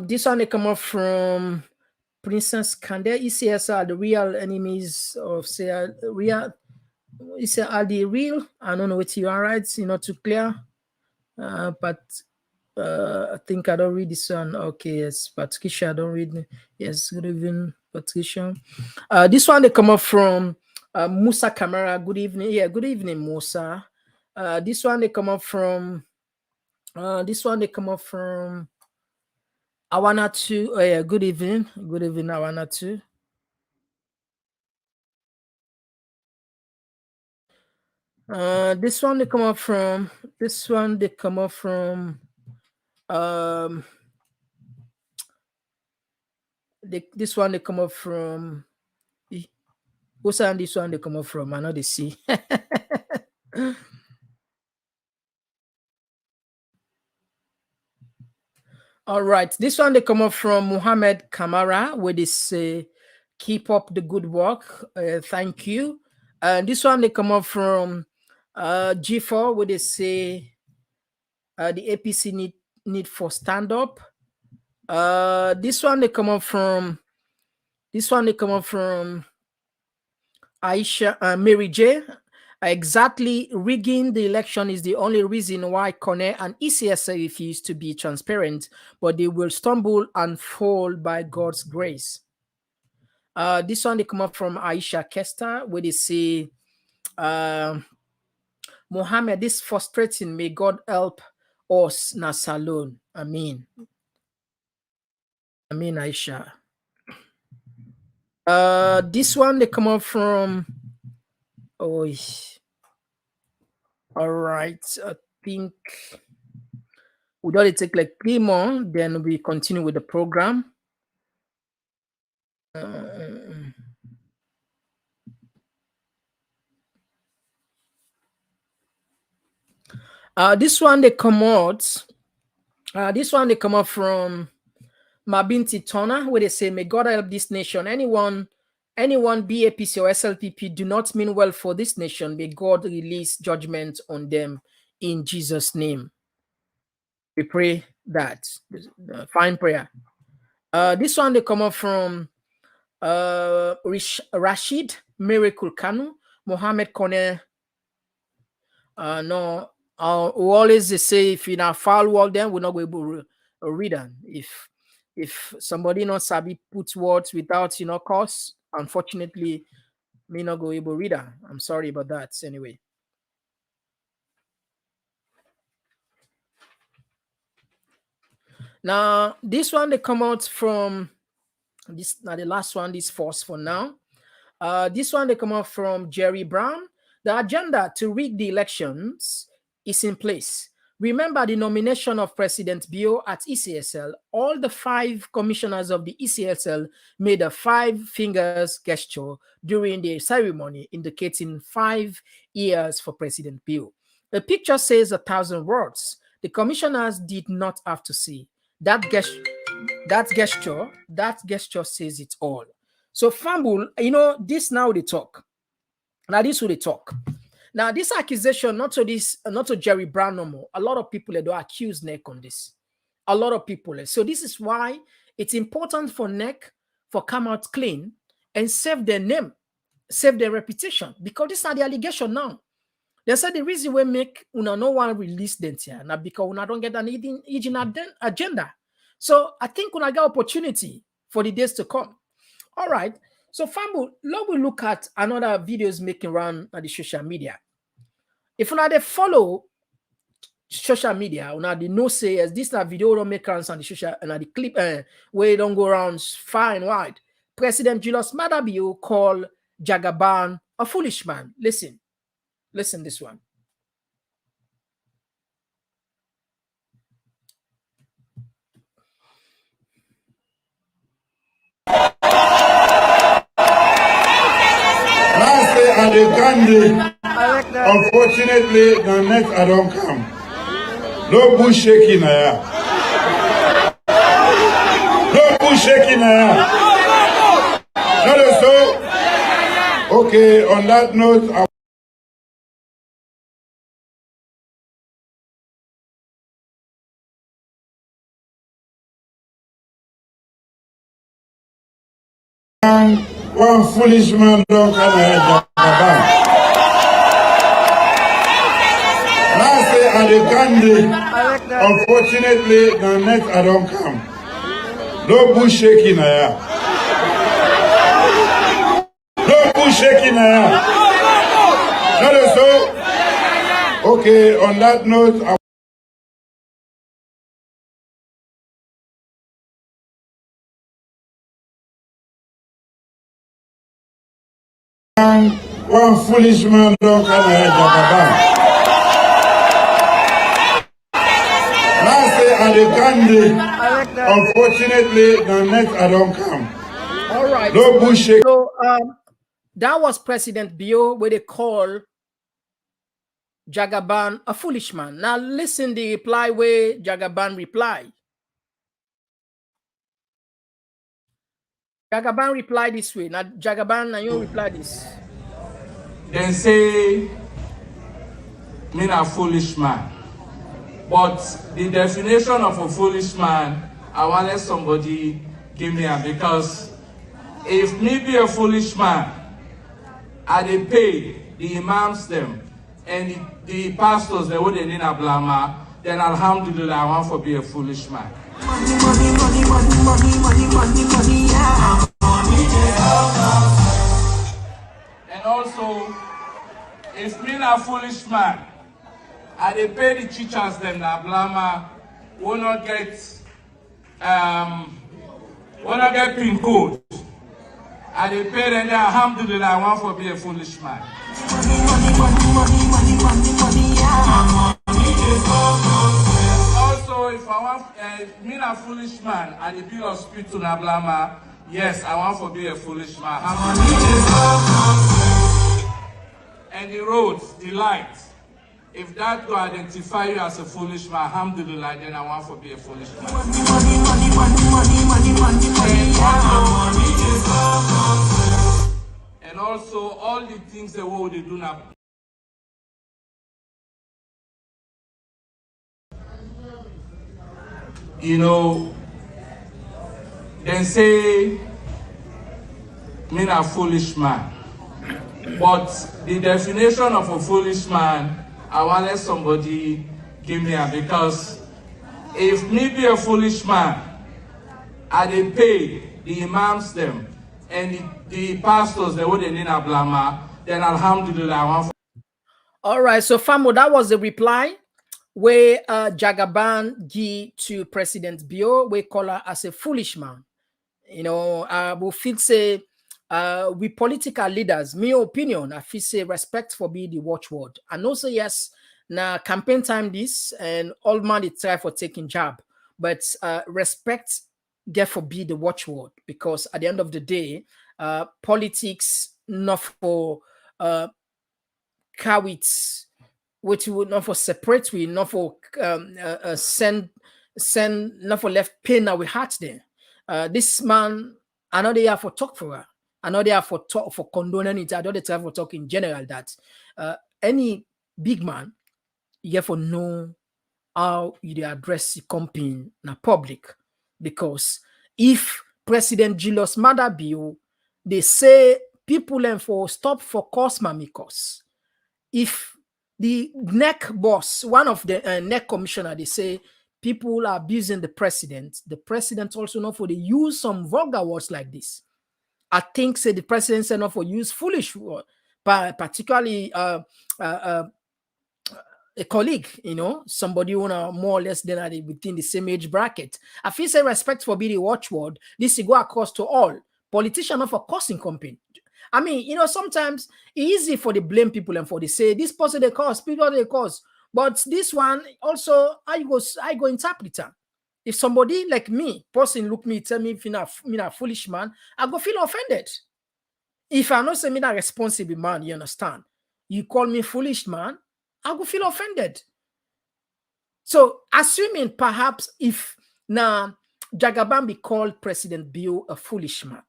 This one they come up from Princess Kande. ECS are the real enemies of Sierra real. Are the real? I don't know what you are, right? It's not too clear. But I think I don't read this one. Okay, yes, Patricia, I don't read. Yes, good evening, Patricia. This one they come up from Musa Kamara. Good evening. Yeah, good evening, Musa. This one they come up from. Awanatu. Oh, yeah, good evening. Good evening, Awanatu. This one they come up from. This one they come up from. This one they come up from. What's on this one they come up from? I know they see. All right, this one they come up from Mohamed Kamara, where they say, "Keep up the good work, thank you." And this one they come up from G4, where they say, "The APC need for stand up." This one they come up from. This one they come up from Aisha Mary J. Exactly, rigging the election is the only reason why Koneh and ECSA refuse to be transparent, but they will stumble and fall by God's grace. This one they come up from Aisha Kester, where they say, Mohammed, this frustrating. May God help us, Nasalon. Amen. Amen, Aisha. This one they come up from. Oh, all right. I think we got to take like 3 more, then we continue with the program. This one they come out. This one they come out from Mabinti Tona, where they say, "May God help this nation. Anyone BAPC or SLPP do not mean well for this nation. May God release judgment on them in Jesus' name." We pray that. Fine prayer. This one they come up from Rashid Miracle Kanu, Mohamed Koneh. No, we always say if in a foul word, then we're not going to read them. If somebody not sabi put words without cause, unfortunately, me not go able read them. I'm sorry about that. Anyway. Now this one they come out from this. Now the last one, this force for now. This one they come out from Jerry Brown. The agenda to rig the elections is in place. Remember the nomination of President Bio at ECSL. All the 5 commissioners of the ECSL made a 5 fingers gesture during the ceremony, indicating 5 years for President Bio. The picture says 1,000 words. The commissioners did not have to see. That gesture says it all. So Fambul, this now they talk. Now this will they talk. Now this accusation, not to Jerry Brown no more. A lot of people do accuse NEC on this. A lot of people. So this is why it's important for NEC for come out clean and save their name, save their reputation, because this is the allegation now. They said the reason we make no one release them here now because we don't get an hidden agenda. So I think we get opportunity for the days to come. All right. So Fambu, let we look at another videos making around on the social media. If you they follow social media, they know say yes, this na video don't make around on the social and the clip where don't go around far and wide. President Julius Madabio called Jagaban a foolish man. Listen this one. candy. Unfortunately, the next I don't come. No bush shaking here. No bush shaking here. Not so. Okay, on that note, one foolish man don't come here, Jagaban. And I say, I the candy. Unfortunately, the next I don't come. No bush shaking here. No bush shaking here. Not so. Okay, on that note, one foolish man don't come here, Jagaban. And I say, I the candy. Unfortunately, the next I don't come. All right. No bush shaking. So that was President Bio where they call Jagaban a foolish man. Now listen the reply where Jagaban replied. Jagaban replied this way. Now Jagaban, now you reply this. They say me a foolish man. But the definition of a foolish man, I want let somebody give me a, because if me be a foolish man, I dey pay the imams them and the pastors they would in a blama, then alhamdulillah I want to be a foolish man. And also, if me a foolish man, I dey pay the teachers them na blama will not get pin code. I dey pay them alhamdulillah I want to be a foolish man. Also, if I want me a foolish man, I dey build hospital na blama. Yes, I want to be a foolish man. And the roads, the lights. If that will identify you as a foolish man, alhamdulillah, then I want to be a foolish man. And also all the things the world they do now. You know, they say, me a foolish man. But the definition of a foolish man, I want let somebody give me a, because if me be a foolish man, I dey pay the imams them and the pastors they would in a blama, then alhamdulillah I want. All right, so Famo, that was the reply where Jagaban give to President Bio, we call her as a foolish man. You know, we feel say we political leaders, my opinion, I feel say respect for be the watchword. And also, yes, now campaign time this and all man they try for taking job, but respect get for be the watchword, because at the end of the day, politics not for cowards, which would not for separate, we not for send not for left pain now we heart there. This man, I know they have for talk for her. I know they have for talk for condoning it. I know they try for talk in general that any big man, you have to know how you address the company in the public. Because if President Julius Maada Bio, they say people and for stop for cause mamikos. If the NEC boss, one of the NEC commissioner, they say people are abusing the president also know for they use some vulgar words like this. I think say the president said not for use foolish word, particularly a colleague, you know, somebody who are more or less than within the same age bracket. I feel say respect for being the watchword. This is go across to all politicians not for causing company. I mean, you know, sometimes it's easy for the blame people and for the say this person they cause, people they cause. But this one also, I go interpret. If somebody like me, person look me, tell me if me a foolish man, I go feel offended. If I not say me a responsible man, you understand? you call me foolish man, I will feel offended. So assuming perhaps if now Jagaban be called President Bill a foolish man,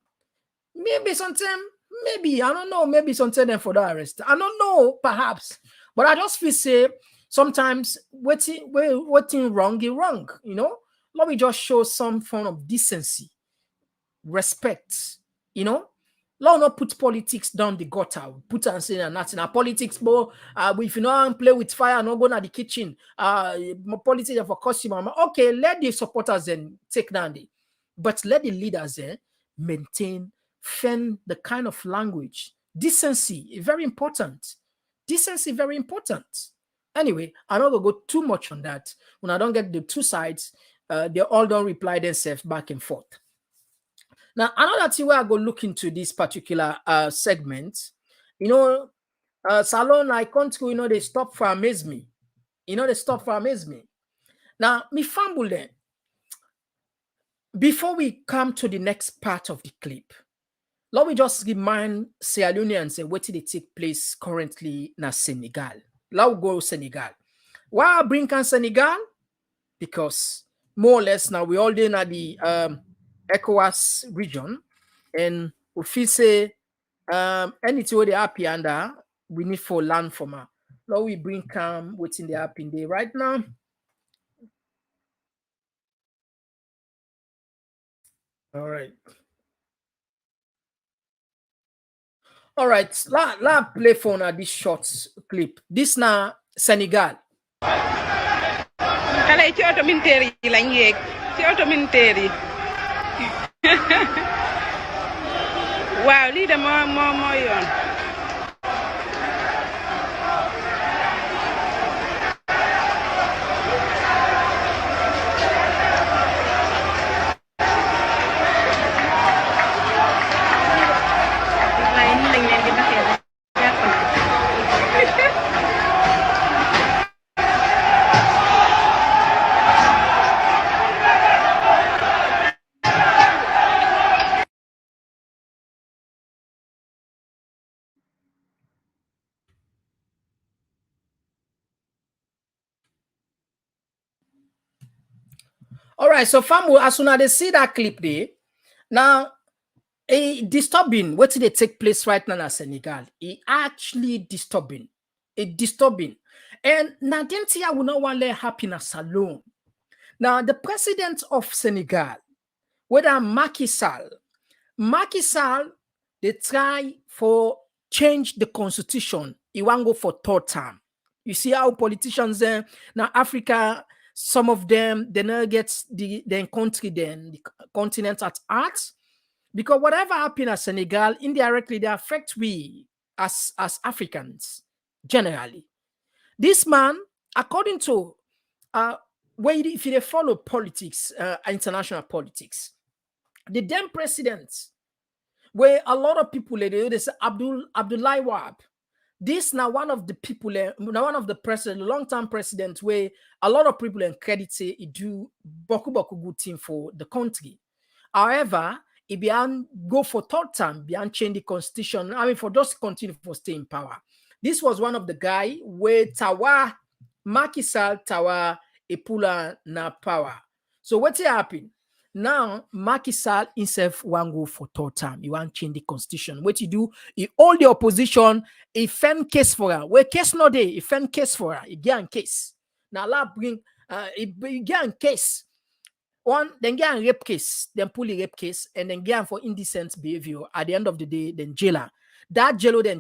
maybe sometime, maybe, I don't know, maybe sometime for the arrest. I don't know, perhaps. But I just feel say sometimes what's wrong is wrong, you know? Let me just show some form of decency, respect, you know? Let not put politics down the gutter. Put and say and nothing. Politics, but if you know play with fire, not go to the kitchen. Politics for customer. Okay, let the supporters then take down the, but let the leaders then maintain, fend the kind of language. Decency, very important. Decency, very important. Anyway, I'm not gonna go too much on that. When I don't get the two sides, they all don't reply themselves back and forth. Now, another thing where I go look into this particular segment, you know, Salon, I can't go, you know, they stop for amaze me. You know, they stop for amaze me. Now, me fumble then. Before we come to the next part of the clip, let me just remind Sierra Leone and say what did it take place currently in Senegal. Let we go Senegal. Why I bring on Senegal? Because more or less now we all in at the ECOWAS region, and we feel say anything where they happy under, we need for land from her. Now we bring calm within the happy day right now. All right. All right, la play for now this short clip. This now Senegal. Xale ci auto militaire yi lañ yéeg ci auto militaire yi waaw lii de moo yoon All right, so fam, as soon as they see that clip there, now a disturbing what did they take place right now in Senegal? It actually disturbing. It disturbing. And now I will not want to let happiness alone. Now, the president of Senegal, whether Macky Sall, they try for change the constitution. He won't go for third term. You see how politicians now Africa, some of them they never get the country then the continent at heart, because whatever happens at Senegal indirectly they affect we as Africans generally. This man, according to if you follow politics, international politics, the then president, where a lot of people they say Abdoulaye Wade. This now one of the people, now one of the president, long-term president, where a lot of people in credit say he do boku good thing for the country. However, he began go for third term, began change the constitution. I mean, for just continue for stay in power. This was one of the guy where Tawa Macky Sall Tawa Epula na power. So what's happened? Now, Macky Sall himself won't go for third term. He won't change the constitution. What he do, he hold the opposition, he fend case for her. Where case no day, he fend case for her. He get in case. Now, la bring, he get in case. One, then get a rape case, then pull the rape case, and then get for indecent behavior. At the end of the day, then jailer. That jailer then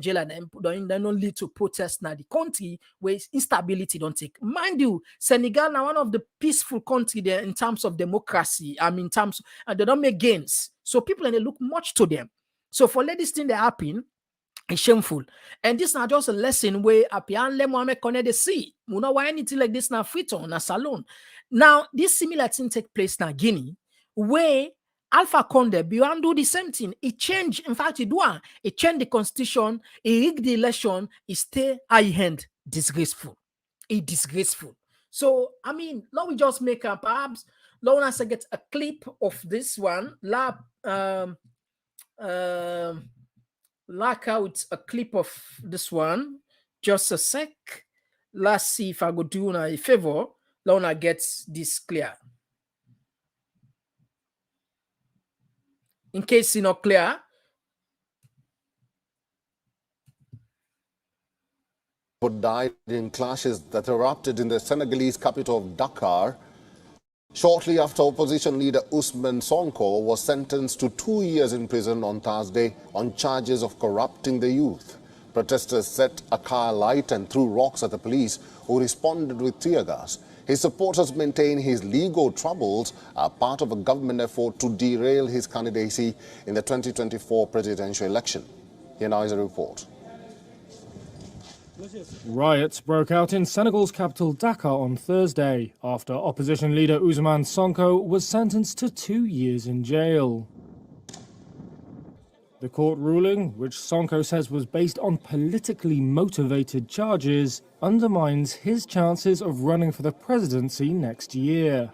don't lead to protests now the country where instability don't take. Mind you, Senegal now one of the peaceful country there in terms of democracy. I mean, in terms and they don't make gains. So people and they look much to them. So for let this thing that happen, it's shameful. And this not just a lesson where Mohamed Koneh they see. You know why anything like this now fit on a salon. Now, this similar thing take place now Guinea, where Alpha Conde beyond do the same thing. He changed, in fact, he changed the constitution, he rigged the election, he stay high hand disgraceful. He disgraceful. So, I mean, let we just make up perhaps let us get a clip of this one. Like out a clip of this one. Just a sec. Let's see if I go do a favor. Lona gets this clear. In case it's not clear, died in clashes that erupted in the Senegalese capital of Dakar shortly after opposition leader Ousmane Sonko was sentenced to 2 years in prison on Thursday on charges of corrupting the youth. Protesters set a car alight and threw rocks at the police, who responded with tear gas. His supporters maintain his legal troubles are part of a government effort to derail his candidacy in the 2024 presidential election. Here now is a report. Riots broke out in Senegal's capital Dakar on Thursday after opposition leader Ousmane Sonko was sentenced to 2 years in jail. The court ruling, which Sonko says was based on politically motivated charges, undermines his chances of running for the presidency next year.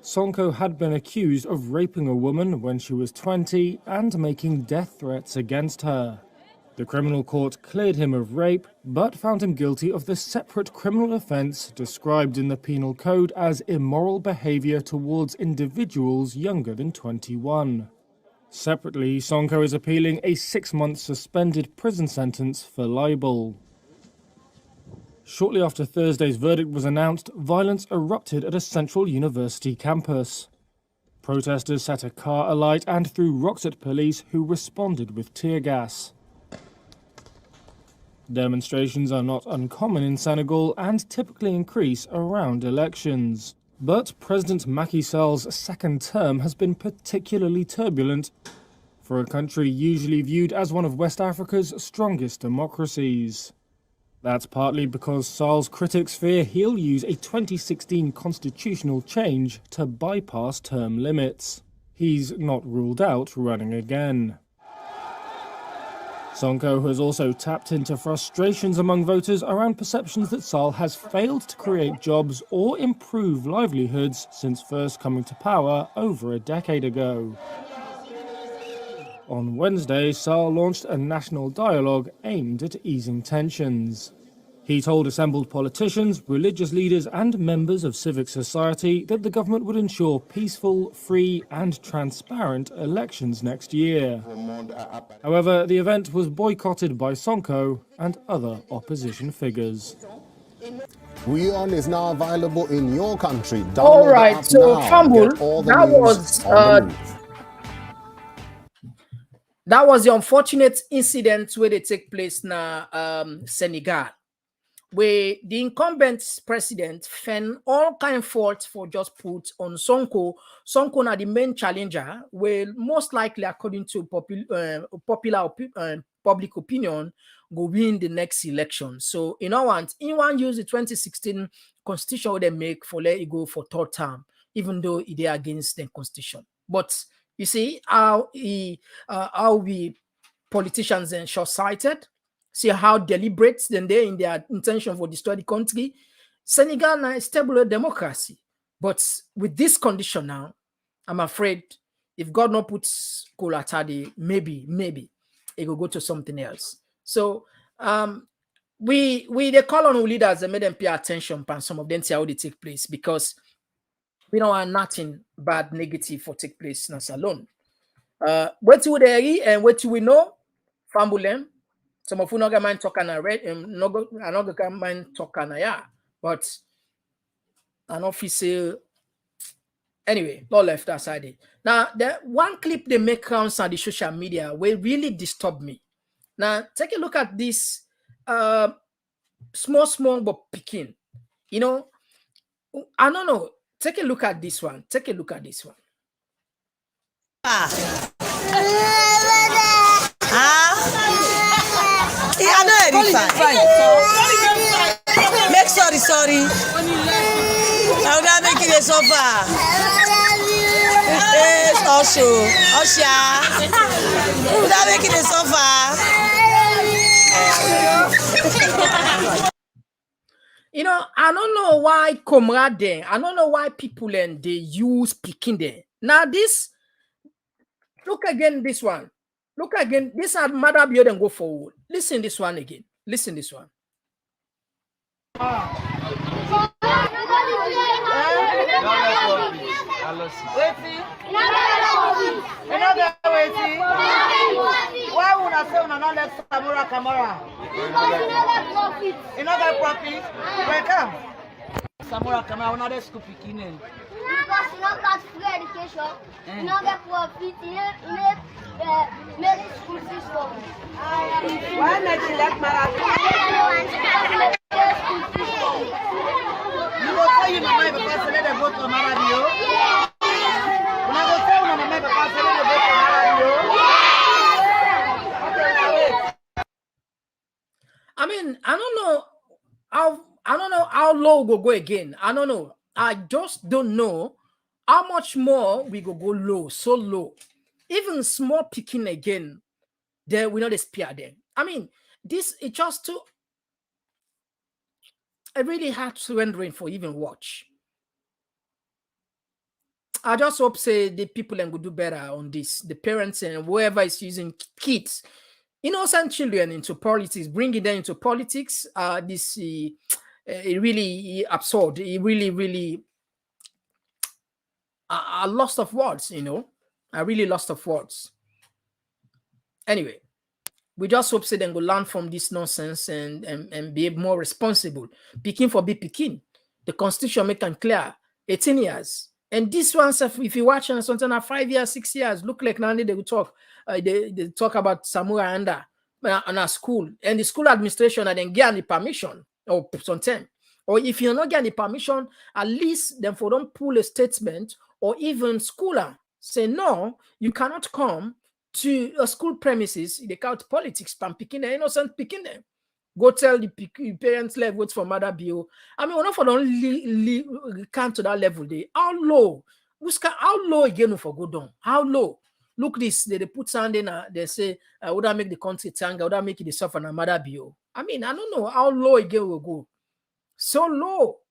Sonko had been accused of raping a woman when she was 20 and making death threats against her. The criminal court cleared him of rape, but found him guilty of the separate criminal offence described in the penal code as immoral behaviour towards individuals younger than 21. Separately, Sonko is appealing a 6-month suspended prison sentence for libel. Shortly after Thursday's verdict was announced, violence erupted at a central university campus. Protesters set a car alight and threw rocks at police, who responded with tear gas. Demonstrations are not uncommon in Senegal and typically increase around elections. But President Macky Sall's second term has been particularly turbulent for a country usually viewed as one of West Africa's strongest democracies. That's partly because Sall's critics fear he'll use a 2016 constitutional change to bypass term limits. He's not ruled out running again. Sonko has also tapped into frustrations among voters around perceptions that Sall has failed to create jobs or improve livelihoods since first coming to power over a decade ago. On Wednesday, Sall launched a national dialogue aimed at easing tensions. He told assembled politicians, religious leaders and members of civic society that the government would ensure peaceful, free and transparent elections next year. However, the event was boycotted by Sonko and other opposition figures. WeOn is now available in your country. All right, so Fumble, that was the unfortunate incident where they take place now, Senegal, where the incumbent president found all kind of faults for just put on Sonko. Sonko now the main challenger, will most likely, according to public opinion, go win the next election. So in our want, in one use the 2016 constitution they make for let it go for third term, even though it is against the constitution. But you see how we politicians are short-sighted. See how deliberate then they in their intention for destroy the country. Senegal now is stable democracy, but with this condition now, I'm afraid if God not puts Kolatadi, maybe it will go to something else. So we they call on our leaders and make them pay attention, and some of them see how they take place, because we don't want nothing bad, negative for take place in us alone. What do they and what do we know? Fambulem. Some of you not mind talking a red and not mind talking a yeah, but an officer anyway, not left aside. Now, the one clip they make rounds on the social media will really disturb me. Now, take a look at this small but picking. You know, I don't know. Take a look at this one. Take a look at this one. I know it's fine. Make sorry. I will not make it a sofa. Yes, also. Osha. Will not make it a sofa. You know, I don't know why comrade there. I don't know why people and they use picking there. Now this, look again this one. Look again, this had mother be and go forward. Listen this one again. Listen this one. Why would I say on another Samura Camara? Because you never profit. You never profit? Welcome. Samura Camara, another school picking. Because you don't get free education, you don't get profit, you make school system. Why not you like Marathon? You go tell your mama because they go to Marathon. You go tell your mama because they go to Marathon. I mean, I don't know how low we go again. I don't know. I just don't know how much more we go low, so low. Even small picking again, there we not spare them. I mean, this is just too a really hard surrendering for even watch. I just hope say the people and will do better on this. The parents and whoever is using kids, innocent children into politics, bringing them into politics. This really absurd. It really a loss of words. You know, a really lost of words. Anyway, we just hope say then go learn from this nonsense and be more responsible. Peking for be Peking. The constitution make them clear. 18 years. And this one, if you watch and something 5 years, 6 years, look like now they will talk. They talk about Samura Anda on a school, and the school administration and then get the permission or something. Or if you're not getting the permission, at least then for them pull a statement or even schooler say no, you cannot come to a school premises. They count politics, picking the innocent picking them. Go tell the parents left votes for Mother Bio. I mean, we're not for don't come to that level. They how low? How low again for go down? How low? Look this. They put something. They say, would I make the country tanga? Would I make it the suffer na Mother Bio? I mean, I don't know how low again will go. So low.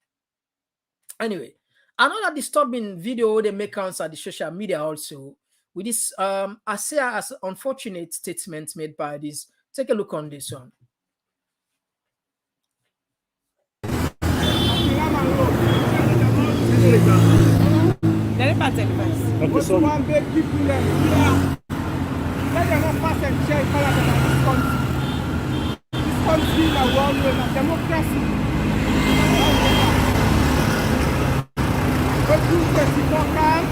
Anyway, another disturbing video they make on the social media also with this. I say as unfortunate statement made by this. Take a look on this one. One big people there. Let them not pass and share this country. This country is a world with a democracy. But you get the workers,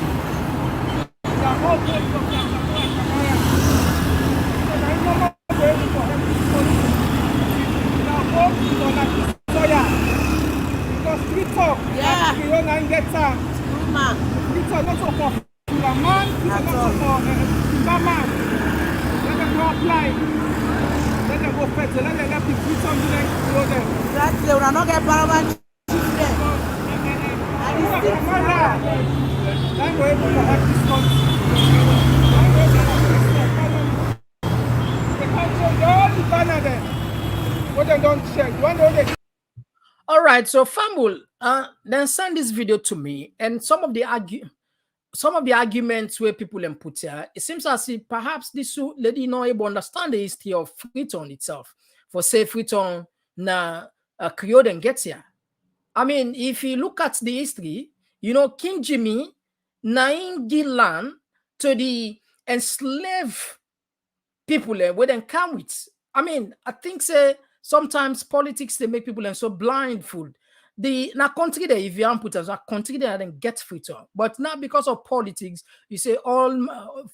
the whole place of the Camara. So there is no more way for them to country. The whole is on a soya. Because street talk, we don't get it's a lot of the man, it's a lot of the man. Let them go apply. Let them go fetch. Let them let people do something to them. That's they will not get paramount. And it's still then we're able to have this country. The country, all the banner there. What they don't check. One day. All right, so Fambul, then send this video to me, and some of the arguments where people then put here, it seems as if perhaps this lady not able to understand the history of Freetown itself. For say Freetown na Creole and gets here. I mean, if you look at the history, you know, King Jimmy named land to the enslaved people where they come with. I mean, I think say sometimes politics they make people and so blindfold. The na country there, if you put as a country there, then get Freetown. But not because of politics, you say all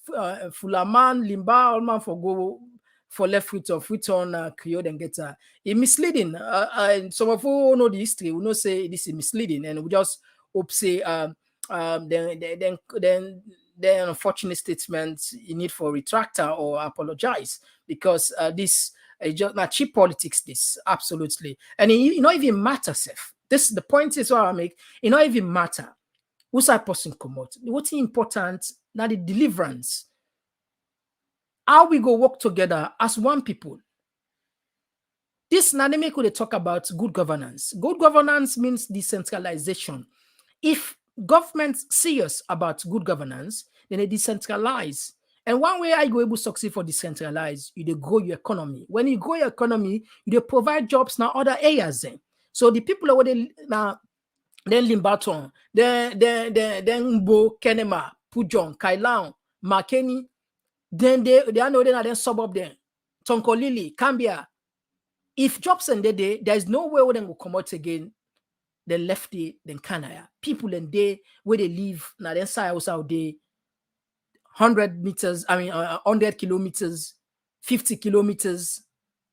Fulaman, Limba, all man for go for left Freetown, Creole and get it misleading. And some of who know the history, we know say this is misleading, and we just hope say then unfortunate statements you need for retractor or apologize because this is just not cheap politics. This absolutely, and it not even matters if. This the point is what I make. It not even matter who's that person come out. What's important now the deliverance. How we go work together as one people. This now they make they talk about good governance. Good governance means decentralization. If governments serious about good governance, then they decentralize And one way I go able to succeed for decentralized, you dey grow your economy. When you grow your economy, you dey provide jobs now other areas then. So the people who they now then Limbaton, then Mbo, Kenema, Pujon, Kailan, Makeni, then they are no then suburb then. Tonkolili, Cambia. If jobs and they there is no way where they will come out again. They left it, then Kanaya. People and they where they live now then say out there 100 meters, 100 kilometers, 50 kilometers,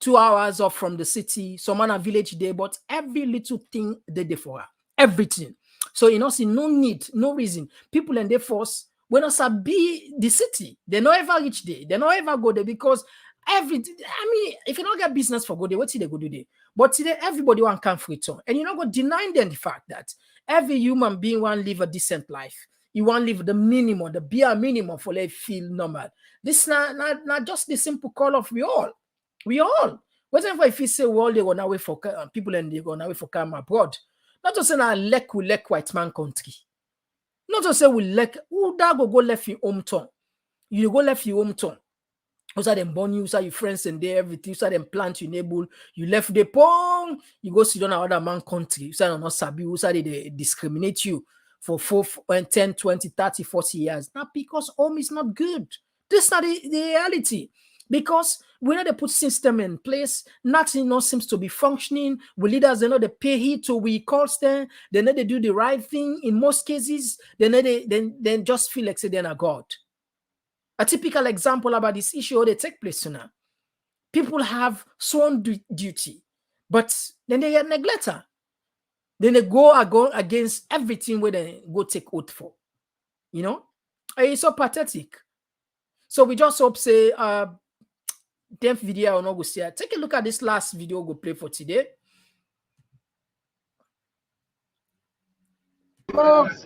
2 hours off from the city, some other village there, but every little thing they for her. Everything. So you know, see no need, no reason. People and they force when us be the city, they don't ever reach there, they don't ever go there because if you don't get business for go there, what they go do there? But today everybody want come free return. And you're not going to deny them the fact that every human being want to live a decent life. You want to live the minimum, the bare minimum for they feel normal. This not just the simple call of we all. Whatever if you say we all they gonna wait for people and they gonna wait for come abroad. Not to say na we lek white man country. Not to say we lek who that go left your hometown. You go left your hometown. Who's them born you, your friends and there, everything, who's them plant you enable, you left the pong, you go sit down another man country, who's not sabi, who's they discriminate you for 4, 10, 20, 30, 40 years. Not because home is not good. This is not the reality. Because we know they put system in place, nothing seems to be functioning. We leaders, they know they pay heed to we calls them, they know they do the right thing. In most cases, they know they just feel like they're a God. A typical example about this issue they take place now. People have sworn duty, but then they get neglected. Then they go against everything where they go take oath for. You know? It's so pathetic. So we just hope say them video or not go see. Take a look at this last video go play for today. Oh, enough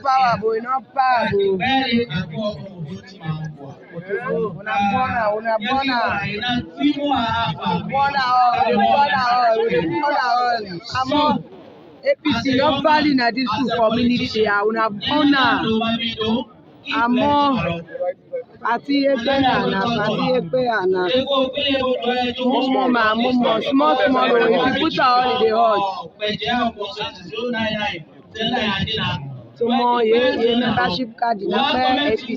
power, boy, enough power, boy. Una bona. APC not valid na this community. Una bona. Amo. Party ekpeana. Small. If you put all in the hot. Tomorrow, membership card in APC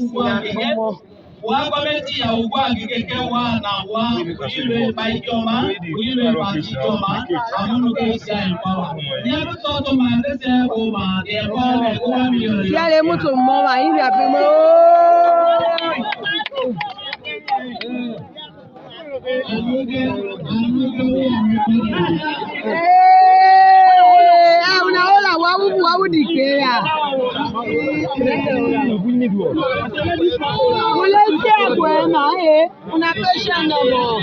na una patient no more.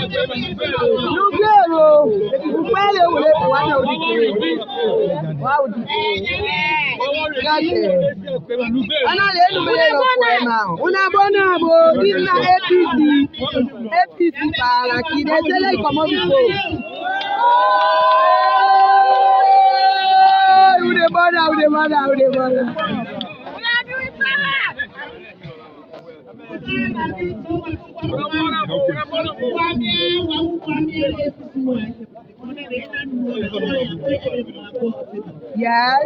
Una bona bo, this na APC para qui dey select come before. Who dey bother. Yes.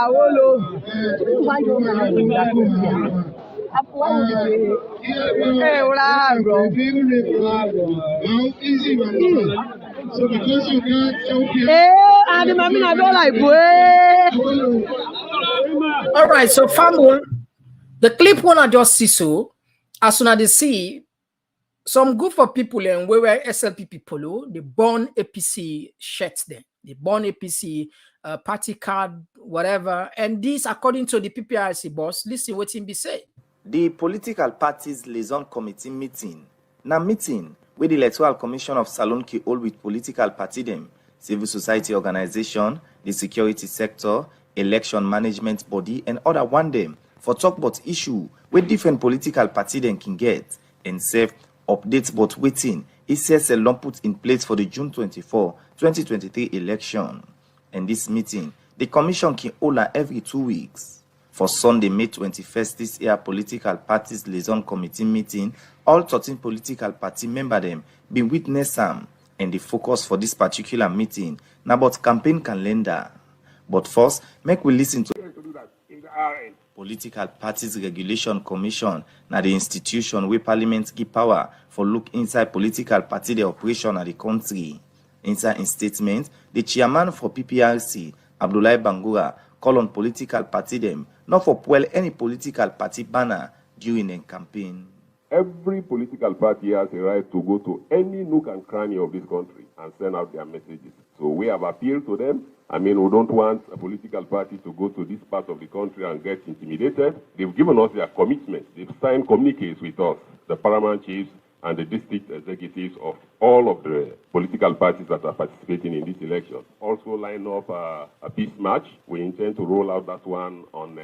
Awolo. So because you can't help you. All right, so family, the clip one I just see so as soon as they see some group of people and where SLPP polo, they burn APC shirts then. They burn APC party card, whatever. And this, according to the PPRC boss, listen what him be say. The political parties liaison committee meeting. Now meeting with the Electoral Commission of Salonki all with political party them, civil society organization, the security sector, election management body, and other one them for talk about issue where different political party them can get and save updates but waiting. It says a law put in place for the June 24, 2023 election. And this meeting, the commission can hold every 2 weeks. For Sunday, May 21st, this year political parties liaison committee meeting, all 13 political party member them been witness am, and the focus for this particular meeting now about campaign calendar. But first, make we listen to Political Parties Regulation Commission, now the institution where Parliament give power for look inside political party the operation of the country. Inside in statement, the chairman for PPRC, Abdoulaye Bangura, call on political party them not for pull any political party banner during a campaign. Every political party has a right to go to any nook and cranny of this country and send out their messages. So we have appealed to them. I mean, we don't want a political party to go to this part of the country and get intimidated. They've given us their commitment. They've signed communiques with us, the paramount chiefs and the district executives of all of the political parties that are participating in this election. Also line up a peace march. We intend to roll out that one on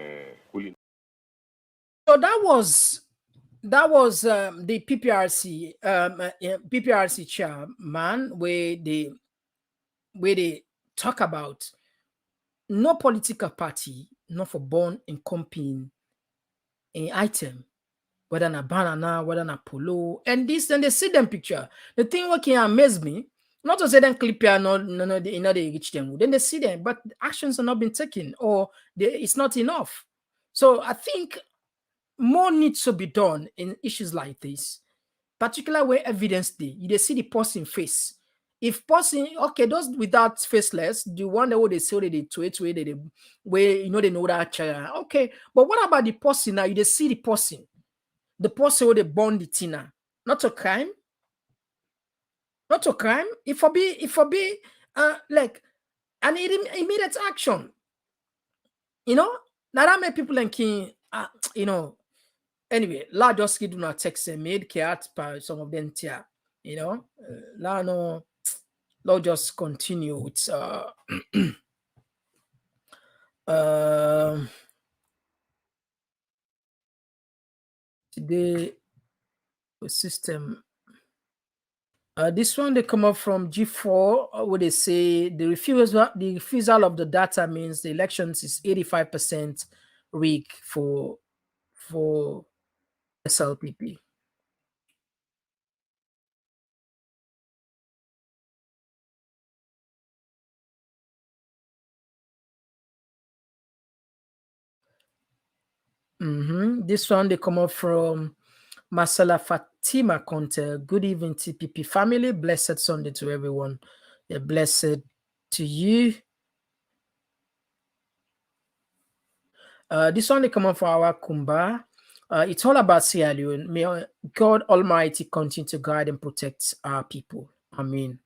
cooling. So that was the PPRC chairman where they talk about no political party not for born in company an item, whether na banana, whether na polo, and this, and they see them picture. The thing what can amaze me, not to say them clip here, no, they reach them. Then they see them, but actions are not been taken, or it's not enough. So I think more needs to be done in issues like this, particularly where evidence they see the person face. If person, okay, those without faceless, the one that they say they tweet where they know that child. Okay, but what about the person now? You see the person where they born the tina, not a crime, not a crime. If for be like an immediate action, now that make people thinking, anyway, la just do not text and made care by some of them here, la no. Lord, just continue with today system. This one they come up from G4 where they say the refusal of the data means the elections is 85% rigged for SLPP. This one they come up from Masala Fatima Conte. Good evening, TPP family. Blessed Sunday to everyone. Yeah, blessed to you. This one they come up for our Kumba. It's all about Sierra Leone. May God Almighty continue to guide and protect our people. Amen.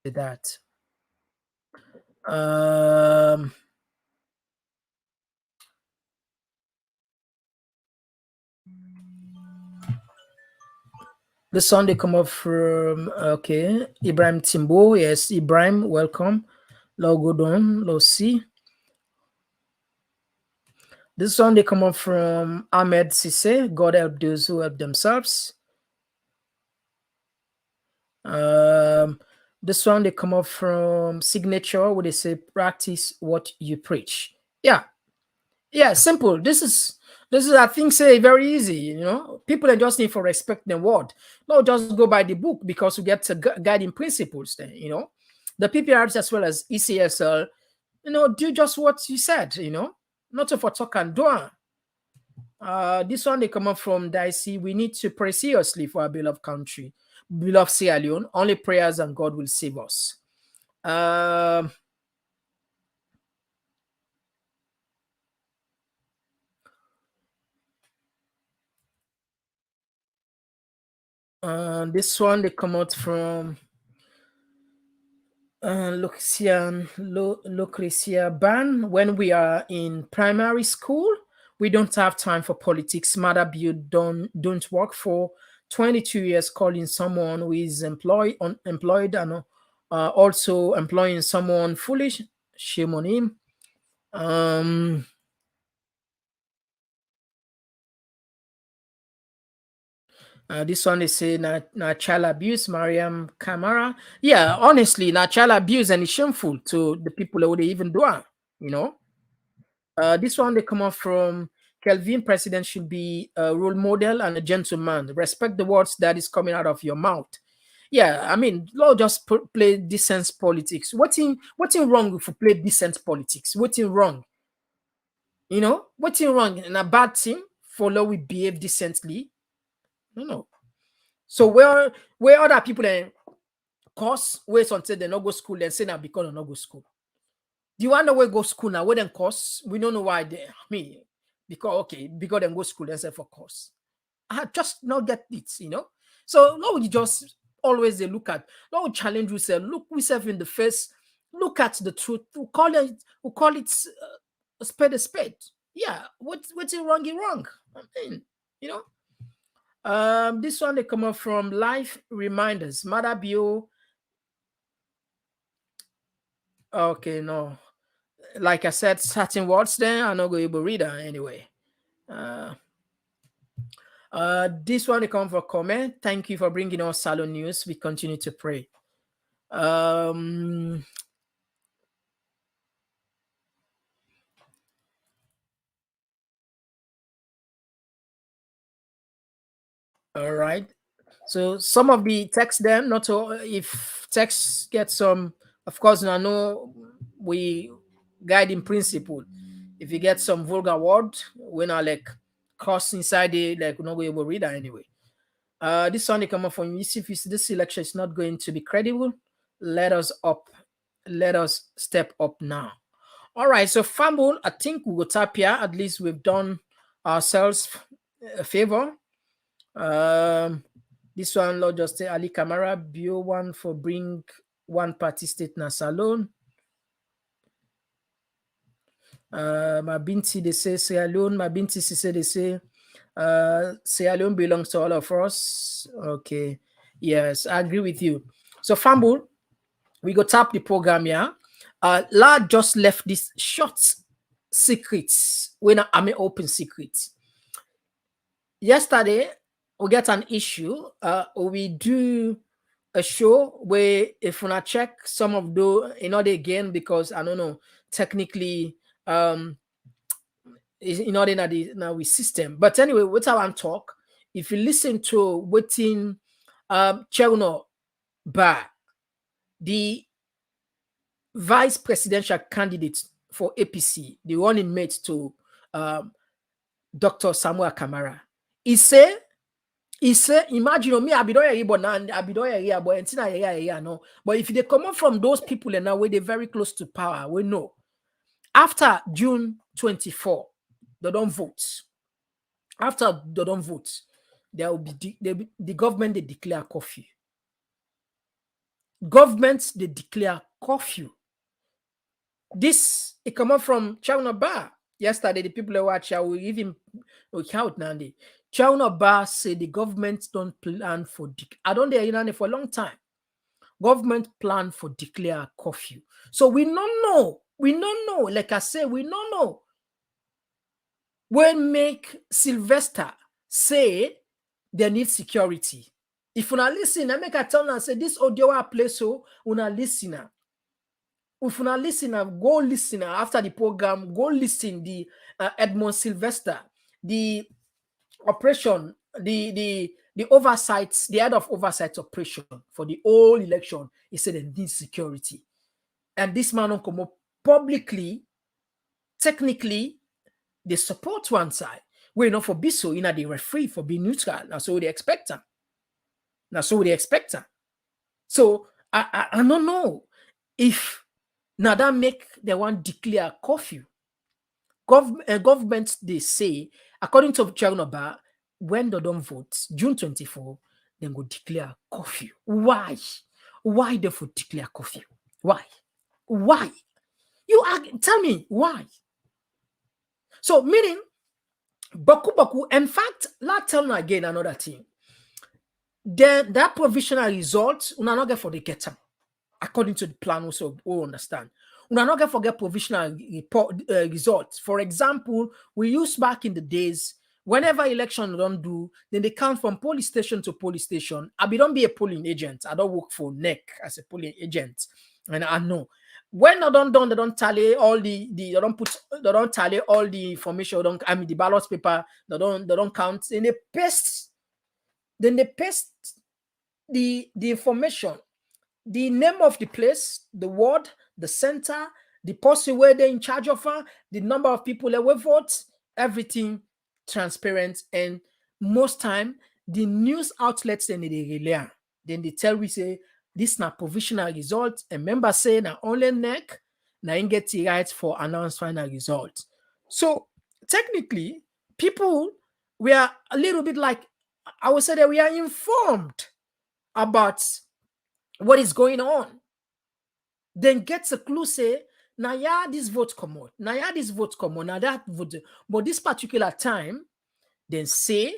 With that. The Sunday come up from Ibrahim Timbo. Yes, Ibrahim, welcome. Lord Godon, Lord C. This Sunday come up from Ahmed Sisse. God help those who help themselves. This one they come up from Signature where they say practice what you preach. Yeah, simple. This is I think say very easy. People are just need for respect the word. Not just go by the book because we get guiding principles then. The PPRs as well as ECSL, do just what you said. Not for talk and do. This one they come up from Dicey. We need to pray seriously for our beloved country, beloved Sierra Leone. Only prayers and God will save us. This one they come out from Lucretia Ban. When we are in primary school, we don't have time for politics. Mother build don't work for 22 years, calling someone who is unemployed and also employing someone foolish. Shame on him. This one they say na child abuse, Mariam Kamara. Yeah, honestly, na child abuse and it's shameful to the people who they even do it, This one they come up from Kelvin. President should be a role model and a gentleman. Respect the words that is coming out of your mouth. Yeah, I mean, Lord just play decent politics. What's in wrong if you play decent politics? What's in wrong? You know, what's in wrong? And a bad thing for law we behave decently. No. So where other people then course wait until they not go school and say now because they not go school. Do you want to know where go school now? Where then course? We don't know why they because they go school and say for course. I just not get it, you know. So no, you just always they look at no challenge we say, look yourself in the face, look at the truth. We call it a spade a spade. Yeah, what's wrong? Is wrong. I mean, you know. This one they come up from Life Reminders. Mother Bio. Okay, no. Like I said, certain words there, I'm not going to read that anyway. This one they come for comment. Thank you for bringing us Salon news. We continue to pray. All right. So some of the text then, not all, if text gets some, of course, I know we guide in principle. If you get some vulgar word, we're not like cross inside it, like we're not going to read that anyway. This one they come up from Yusuf. This election is not going to be credible. Let us step up now. All right, so Fumble, I think we will tap here. At least we've done ourselves a favor. This one, Lord Justice Ali Kamara, Bio one for bring one party state na salon. My binti they say Sierra Leone, my binti they say Sierra Leone belongs to all of us. Okay, yes, I agree with you. So Fumble, we go tap the program here. La just left this short secrets when I'm an open secret. Yesterday, we get an issue. We do a show where if we not check some of those, again, because I don't know, technically, is in the system. But anyway, what I want to talk, if you listen to waiting Cherno Ba, the vice presidential candidate for APC, the running mate to Dr. Samuel Kamara, he said, imagine me, I be doing but no. But if they come up from those people and now where they're very close to power, we know after June 24, they don't vote. After they don't vote, there will be the government they declare curfew. Governments they declare curfew. This it come up from Chowna Ba. Yesterday, the people who watch will even count Nandi. Chowna Ba say the government don't plan for I don't hear for a long time. Government plan for declare curfew. So we don't know. We don't know. Like I say, we don't know. When make Sylvester say they need security. If you not listen, I make a tell and say this audio I play so una listener. If you not listen, go listen after the program. Go listen the Edmond Sylvester, the operation, the oversight, the head of oversight operation for the whole election. He said they need security, and this man don't come up publicly. Technically, they support one side. We're not for be so. They referee for being neutral. That's what they expect them. That's what they expect them. So I don't know if. Now that make they want declare curfew. Government they say, according to Chernobyl, when they don't vote, June 24, then go declare curfew. Why? Why they for declare curfew? Why? Why? Tell me why. So meaning, Baku. In fact, let's tell me again another thing. That provisional result, we not get for the get them. According to the plan, also we understand. We are not going to forget provisional results. For example, we used back in the days, whenever election don't do, then they count from police station to police station. I don't be a polling agent. I don't work for NEC as a polling agent. And I know. When they don't done, they don't tally all they don't tally all the information. The ballot paper. They don't count. And they paste. Then they paste the information, the name of the place, the ward, the center, the person where they're in charge of her, the number of people that will vote, everything transparent. And most time, the news outlets then they relay. Then they tell we say this na provisional result, and members say na only neck, na in get the right for announced final result. So technically, people were a little bit like, I would say that we are informed about what is going on. Then gets a clue say, now yeah, this vote come out. Now yeah, this vote come on. Now that vote. But this particular time, then say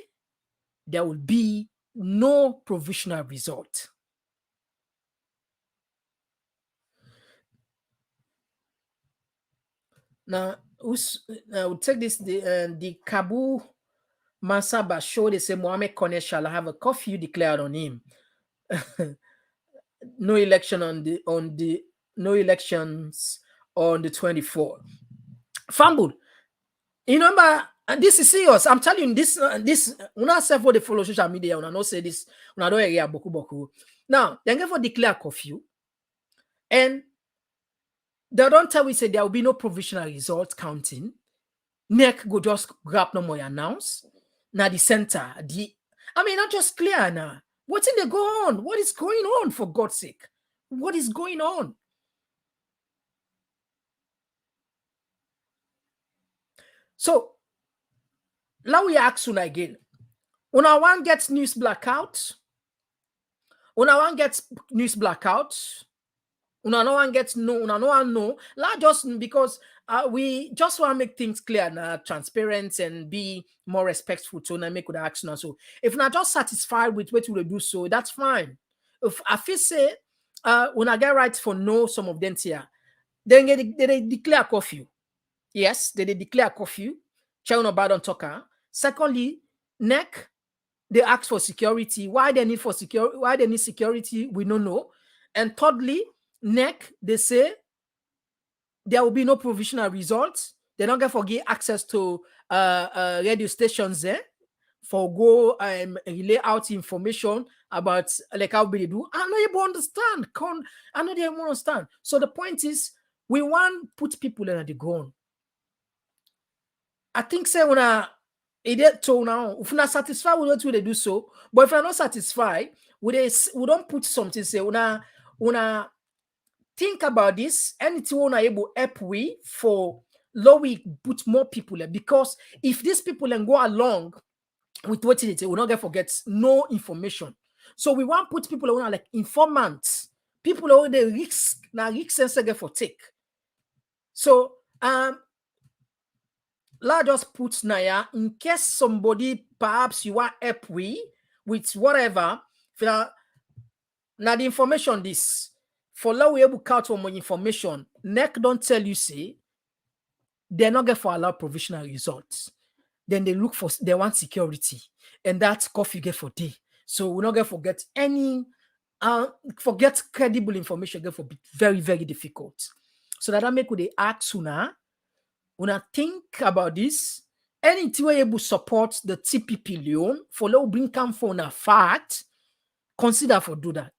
there will be no provisional result. Now, we'll take this, the Kabu Masaba show, they say Mohamed Koneh shall have a curfew declared on him. No election no elections on the 24th. Fumble. You remember, and this is serious. I'm telling you, this when I say for the follow social media, when I not say this, when I don't hear boku. Now, they get for declare curfew, and they don't tell we say there will be no provisional result counting. NEC go just grab no more announce. Now the center, not just clear now. What's in the go on? What is going on, for God's sake? What is going on? So, now we ask you again. Una one gets news blackout. Una one gets news blackout. Una no one gets no. Una no one know. Not just because we just want to make things clear now, transparent, and be more respectful to make with the action. So, if not just satisfied with what we do, so that's fine. If I feel say when I get right for no, some of them here, then they declare curfew. Yes, they declare curfew. China bad on talker. Secondly, NEC, they ask for security. Why they need security, we don't know. And thirdly, NEC, they say there will be no provisional results. They're not going to forget access to radio stations there for go relay out information about like how they do. I know you understand. I know they understand. So the point is, we want to put people in the ground. I think say when now, if we're not satisfied with what they do so, but if we're not satisfied, we don't put something say una think about this. Anything we are able to help we for low we put more people there, because if these people then go along with what it is, we're not gonna forget no information. So we want to put people who are like informants, people who they risk sense for take. So let's just put Naya in case somebody perhaps you want help with whatever. Now the information this for law we able count for more information. NEC don't tell you say they're not going to allow provisional results. Then they want security, and that's coffee get for day. So we're not going to forget forget credible information. Get for be very, very difficult. So that make with the act sooner. When I think about this, anything we're able to support the TPP loan for low bring come for a fact, consider for do that.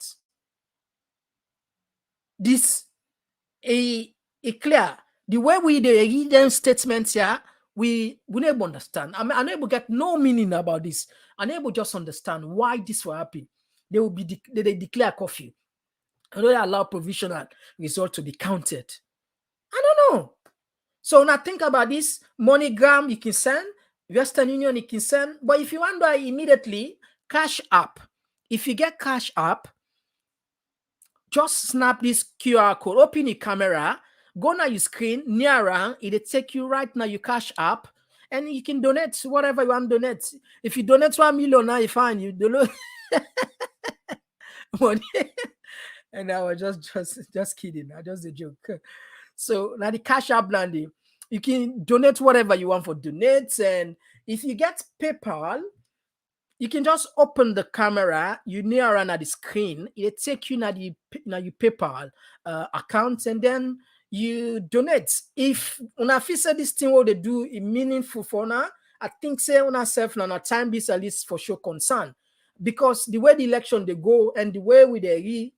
This a clear the way we read them statements here, we never understand. I'm unable to get no meaning about this. Unable just understand why this will happen. They will be they declare curfew. I don't allow provisional result to be counted. I don't know. So now think about this. MoneyGram you can send, Western Union you can send, but if you want to immediately, Cash App. If you get Cash App, just snap this QR code, open your camera, go now your screen, nearer, it'll take you right now your Cash App, and you can donate whatever you want to donate. If you donate 1 million, now you find you donate money. And I was just kidding. I just a joke. So now the Cash App landing, you can donate whatever you want for donates, and if you get PayPal, You can just open the camera, you near around at the screen, it take you na your PayPal account, and then you donate. If una feel say this thing what they do is meaningful for now, I think say una self na time this at least for sure concern. Because the way the election they go and the way we they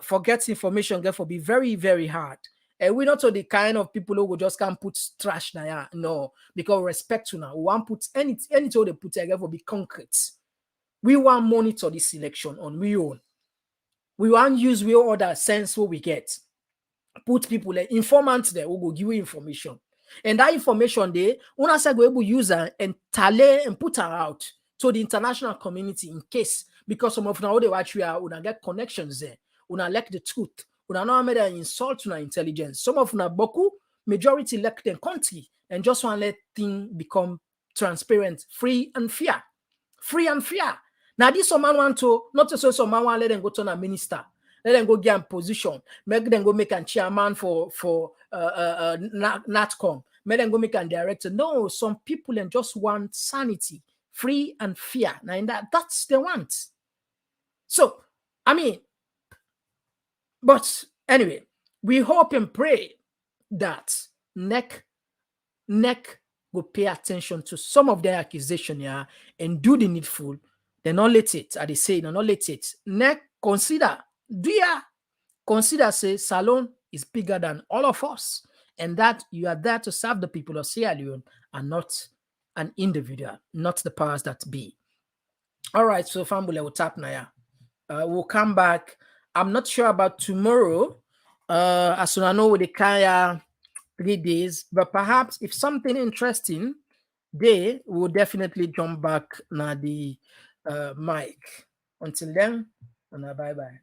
forget information get for be very, very hard. And we're not the kind of people who will just can't put trash there. No, because respect to now. We want put anything they put together for be concrete. We want monitor this election on we own. We want use we other sense what we get. Put people like informants there who will give you information. And that information there, una say go able use and tally and put her out to the international community in case, because some of now they watch we are una get connections there. Una like the truth. Una know made an insult to intelligence. Some of una boku majority elect the country and just want to let things become transparent, free and fair. Free and fair. Now this someone want to not to say someone want let them go to a minister, let them go get in position, make them go make a chairman for NatCom, make them go make a director. No, some people and just want sanity, free and fair. Now in that's the want. So I mean. But anyway, we hope and pray that NEC will pay attention to some of their accusation here and do the needful. They not let it, as they say, they not let it. NEC consider say Salon is bigger than all of us, and that you are there to serve the people of Sierra Leone and not an individual, not the powers that be. All right, so family will tap now. We'll come back. I'm not sure about tomorrow, as soon as I know with the Kaya 3 days, but perhaps if something interesting, they will definitely jump back na the mic. Until then, bye-bye.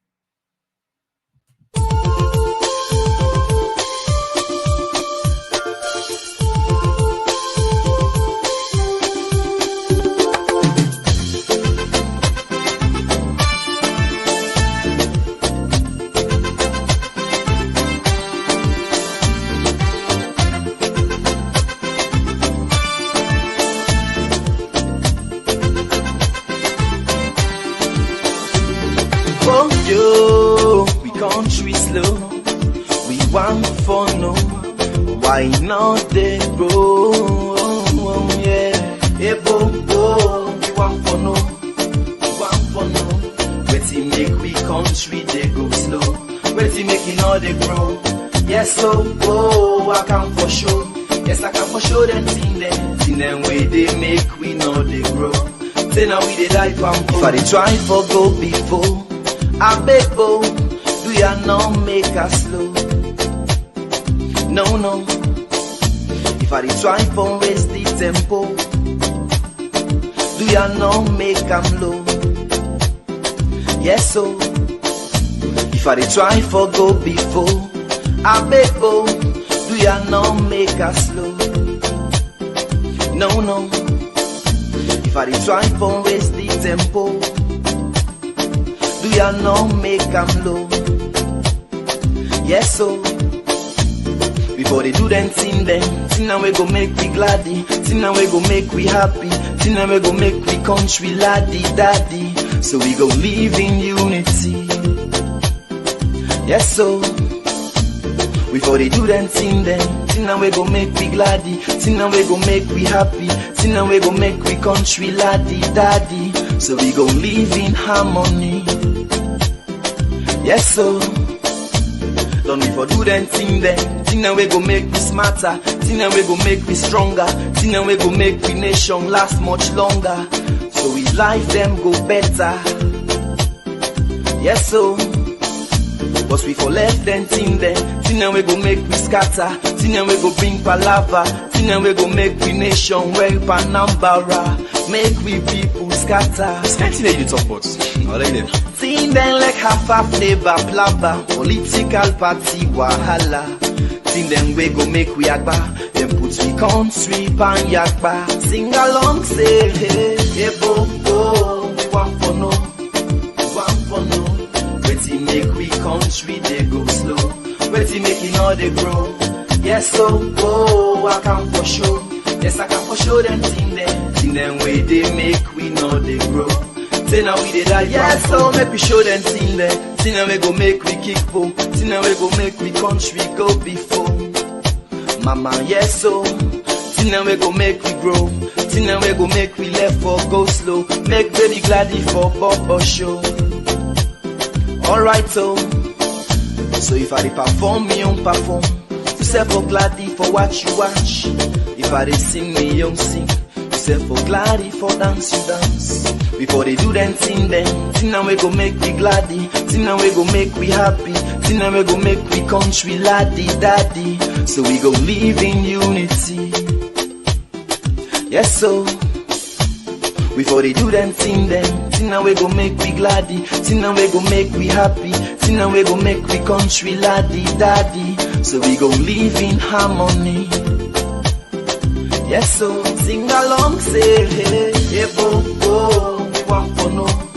Yo, we country slow, we want for no, why not they bro? Yeah, hey bo, we want for no, waiting make we country they go slow, waiting making all they grow. Yes, so I can for sure, yes I can for sure them thing them way they make we know they grow. Say now we they die from if I they try for go before. I beg, do ya not make us slow? No. If I try for raise the tempo, do ya not make them low? Yes, so if I try for go before, I beg, do ya not make us slow? No. If I try for raise the tempo, do ya not make them low? Yes, so before they do them thing now we go make we gladdy, thing now we go make we happy, thing now we go make we country laddie daddy. So we go live in unity. Yes, so before they do them thing now we go make we gladdy, thing now we go make we happy, thing now we go make we country laddie daddy. So we go live in harmony. Yes, so don't we for do them thing now we go make we smarter, thing now we go make we stronger, thing now we go make we nation last much longer. So we life them go better. Yes, so but we for left them thing now we go make we scatter, thing now we go bring palava, thing now we go make we nation well panambara, make we people scatter. Scanty you talk about. I like them. Thing them like half a flavor plaba, political party wahala. Thing them we go make we agba, them put we country pan yakba. Sing along say hey bo, we want for no, waiting make we country they go slow, waiting making all they grow. Yes, so I can for sure, yes I can for sure them thing Thing them way they make we know they grow. Say now we did that, yes, so make we show them thing them. Thing them we go make we kick for. Thing them we go make we country go before. Mama, yes, so. Thing them we go make we grow. Thing them we go make we left for go slow. Make baby gladdy for Bobo show. Alright, so if I perform, me on perform. To say for gladdy for watch you watch. If I sing, me young sing. To say for gladdy for dance you dance. Before they do them thing then. Thing now we go make we gladdy. Thing now we go make we happy. Thing now we go make we country laddie daddy. So we go live in unity. Yes, so before they do them thing then. Thing now we go make we gladdy. Thing now we go make we happy. Thing now we go make we country laddie daddy. So we go live in harmony. Yes, so sing along, say hey, hey, bo, bo, we want for no.